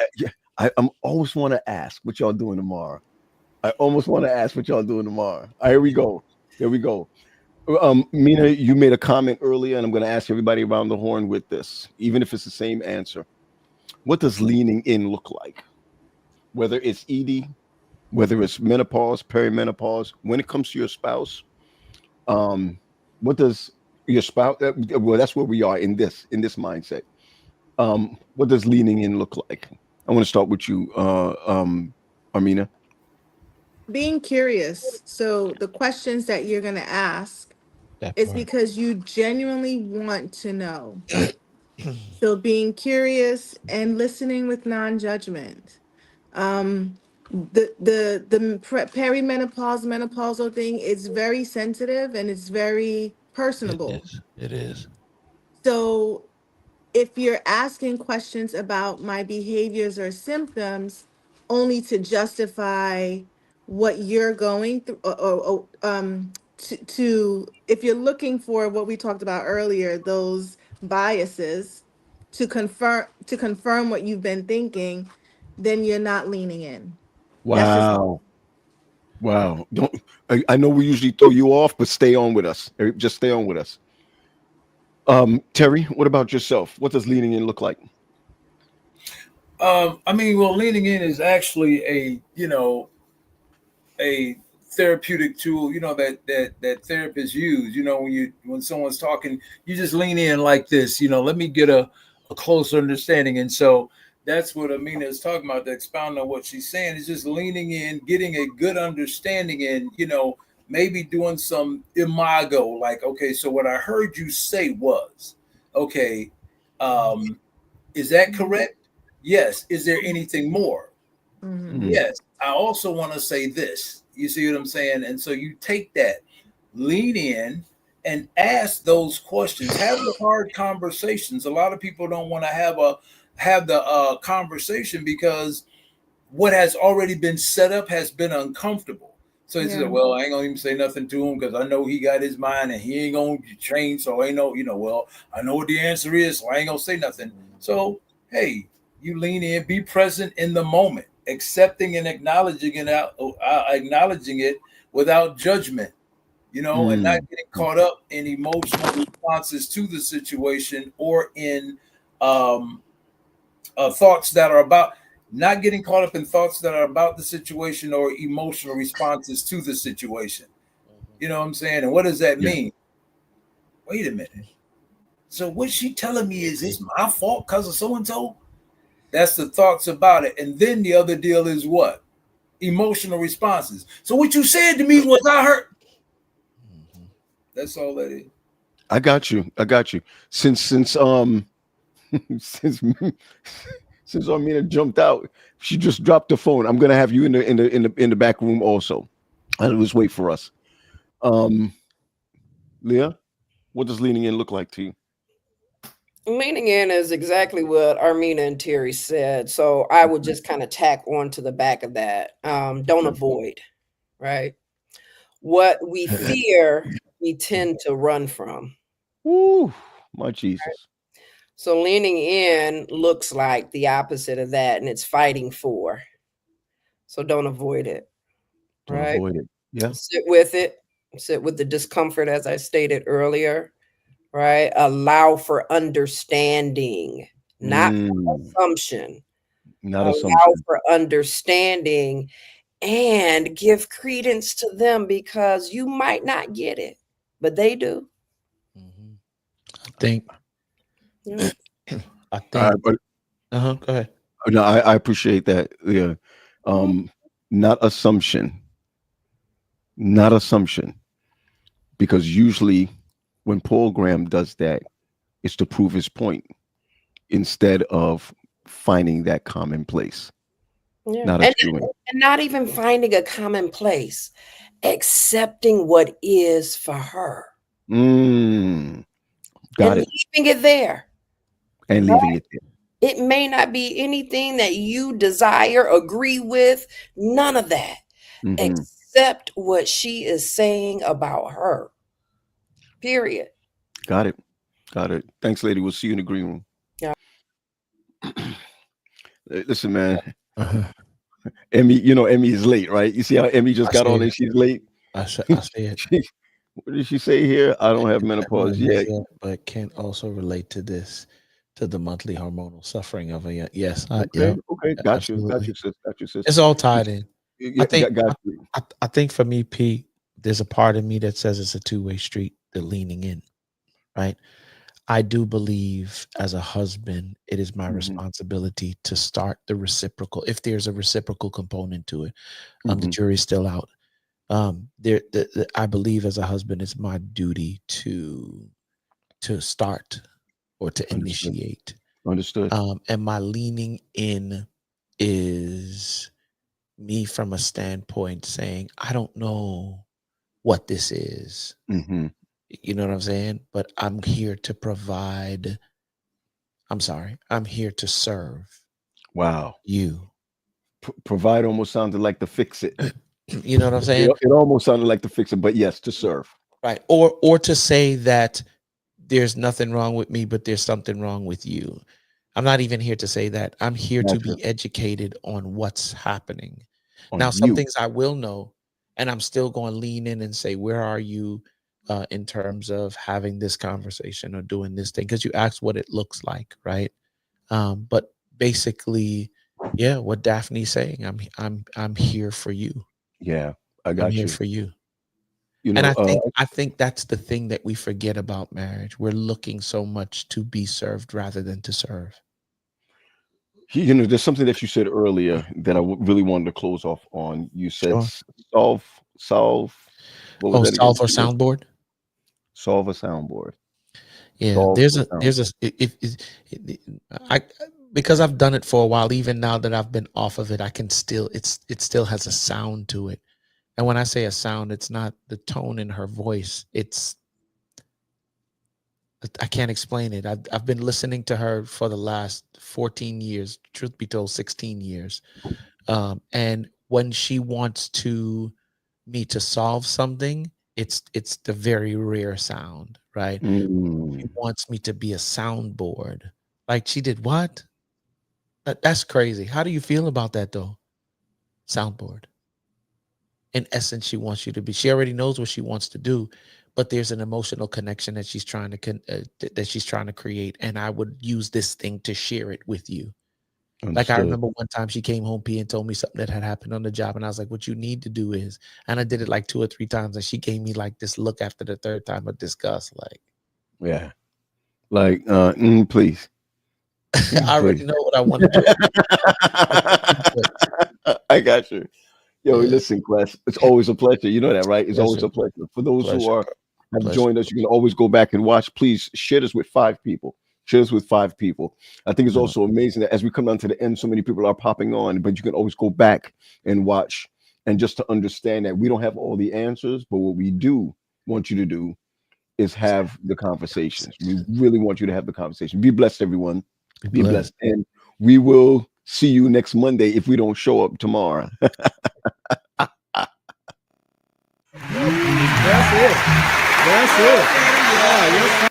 I always want to ask what y'all doing tomorrow. Here we go. Mina, you made a comment earlier, and I'm going to ask everybody around the horn with this, even if it's the same answer. What does leaning in look like? Whether it's ED, whether it's menopause, perimenopause, when it comes to your spouse, what does your spouse? Well, that's where we are in this mindset. What does leaning in look like? I want to start with you, Armina. Being curious. So the questions that you're going to ask is because you genuinely want to know. So being curious and listening with non-judgment. The perimenopause, menopausal thing is very sensitive and it's very personable. It is. So if you're asking questions about my behaviors or symptoms only to justify what you're going through, to if you're looking for what we talked about earlier, those biases to confirm what you've been thinking, then you're not leaning in. Wow. I know we usually throw you off, but stay on with us. Just stay on with us. Terry, what about yourself? What does leaning in look like? Leaning in is actually a therapeutic tool, that therapists use. When someone's talking, you just lean in like this, let me get a closer understanding. And so that's what Amina is talking about, to expound on what she's saying, is just leaning in, getting a good understanding, and maybe doing some imago, like, okay, so what I heard you say was, okay, is that correct? Yes. Is there anything more? Yes. I also want to say this. You see what I'm saying? And so you take that, lean in, and ask those questions. Have the hard conversations. A lot of people don't want to have the conversation because what has already been set up has been uncomfortable. So he said, well, I ain't gonna even say nothing to him because I know he got his mind and he ain't gonna change. So I know, well, I know what the answer is, so I ain't gonna say nothing. So hey, you lean in, be present in the moment, accepting and acknowledging it without judgment, and not getting caught up in emotional responses to the situation, or in thoughts that are about, not getting caught up in thoughts that are about the situation or emotional responses to the situation. You know what I'm saying? And what does that mean? Wait a minute. So what she telling me is it's my fault because of so-and-so? That's the thoughts about it. And then the other deal is what? Emotional responses. So what you said to me was I hurt. That's all that is. I got you. Since since Armina jumped out, she just dropped the phone. I'm gonna have you in the back room also. And just wait for us. Leah, what does leaning in look like to you? Leaning in is exactly what Armina and Terry said. So I would just kind of tack on to the back of that. Don't avoid, right? What we fear we tend to run from. Ooh, my Jesus. So leaning in looks like the opposite of that, and it's fighting for. So don't avoid it. Don't Right? avoid it. Yeah. Sit with it. Sit with the discomfort, as I stated earlier. Right? Allow for understanding, not assumption. Not Allow assumption. for understanding and give credence to them, because you might not get it, but they do. I think. Yeah. I think. But Go ahead. no, I appreciate that. Yeah. Not assumption. Not assumption. Because usually when Paul Graham does that, it's to prove his point instead of finding that common place. Yeah. Not And not even finding a common place, accepting what is for her. Got and it. Leaving it there. And leaving it there. It may not be anything that you desire, agree with, none of that. Accept what she is saying about her. Period. Got it. Got it. Thanks, lady. We'll see you in the green room. Yeah. Listen, man. Emmy, Emmy is late, right? You see how Emmy just got on and she's late? I say it. What did she say here? I don't have menopause yet. But can also relate to this, to the monthly hormonal suffering of a yes. Okay, got you, sis. It's all tied in. I think for me, P, there's a part of me that says it's a two-way street, the leaning in, right? I do believe as a husband, it is my responsibility to start the reciprocal, if there's a reciprocal component to it. The jury's still out. I believe as a husband, it's my duty to start or to initiate. Understood. And my leaning in is me from a standpoint saying, I don't know what this is. You know what I'm saying? But I'm here to provide. I'm here to serve. Wow. You. Provide almost sounded like to fix it. You know what I'm saying? It almost sounded like to fix it, but yes, to serve. Right. Or to say that there's nothing wrong with me, but there's something wrong with you. I'm not even here to say that. I'm here to be educated on what's happening. Now, some things I will know, and I'm still going to lean in and say, where are you in terms of having this conversation or doing this thing? Because you asked what it looks like, right? But basically, yeah, what Daphne's saying, I'm here for you. Yeah, I got you. I'm here for you. And I think that's the thing that we forget about marriage. We're looking so much to be served rather than to serve. There's something that you said earlier that I really wanted to close off on. You said solve. What was that solve or soundboard. Solve a soundboard. Yeah, because I've done it for a while. Even now that I've been off of it, I can still it still has a sound to it. And when I say a sound, it's not the tone in her voice. I can't explain it. I've been listening to her for the last 14 years, truth be told, 16 years. And when she wants me to solve something, it's the very rare sound, right? She wants me to be a soundboard. Like she did what? That's crazy. How do you feel about that though? Soundboard. In essence, she wants you to be. She already knows what she wants to do, but there's an emotional connection that she's trying to create, and I would use this thing to share it with you. Understood. Like I remember one time she came home, P, and told me something that had happened on the job, and I was like, "What you need to do is," and I did it like 2 or 3 times, and she gave me like this look after the 3rd time of disgust, like, yeah, like, please. I already know what I want to do. I got you. Yo, listen, class. It's always a pleasure. You know that, right? It's always a pleasure. For those who have joined us, you can always go back and watch. Please share this with 5 people. Share this with 5 people. I think it's also amazing that as we come down to the end, so many people are popping on, but you can always go back and watch, and just to understand that we don't have all the answers, but what we do want you to do is have the conversations. We really want you to have the conversation. Be blessed, everyone. Be blessed. And we will see you next Monday if we don't show up tomorrow. That's it. That's it. Yeah,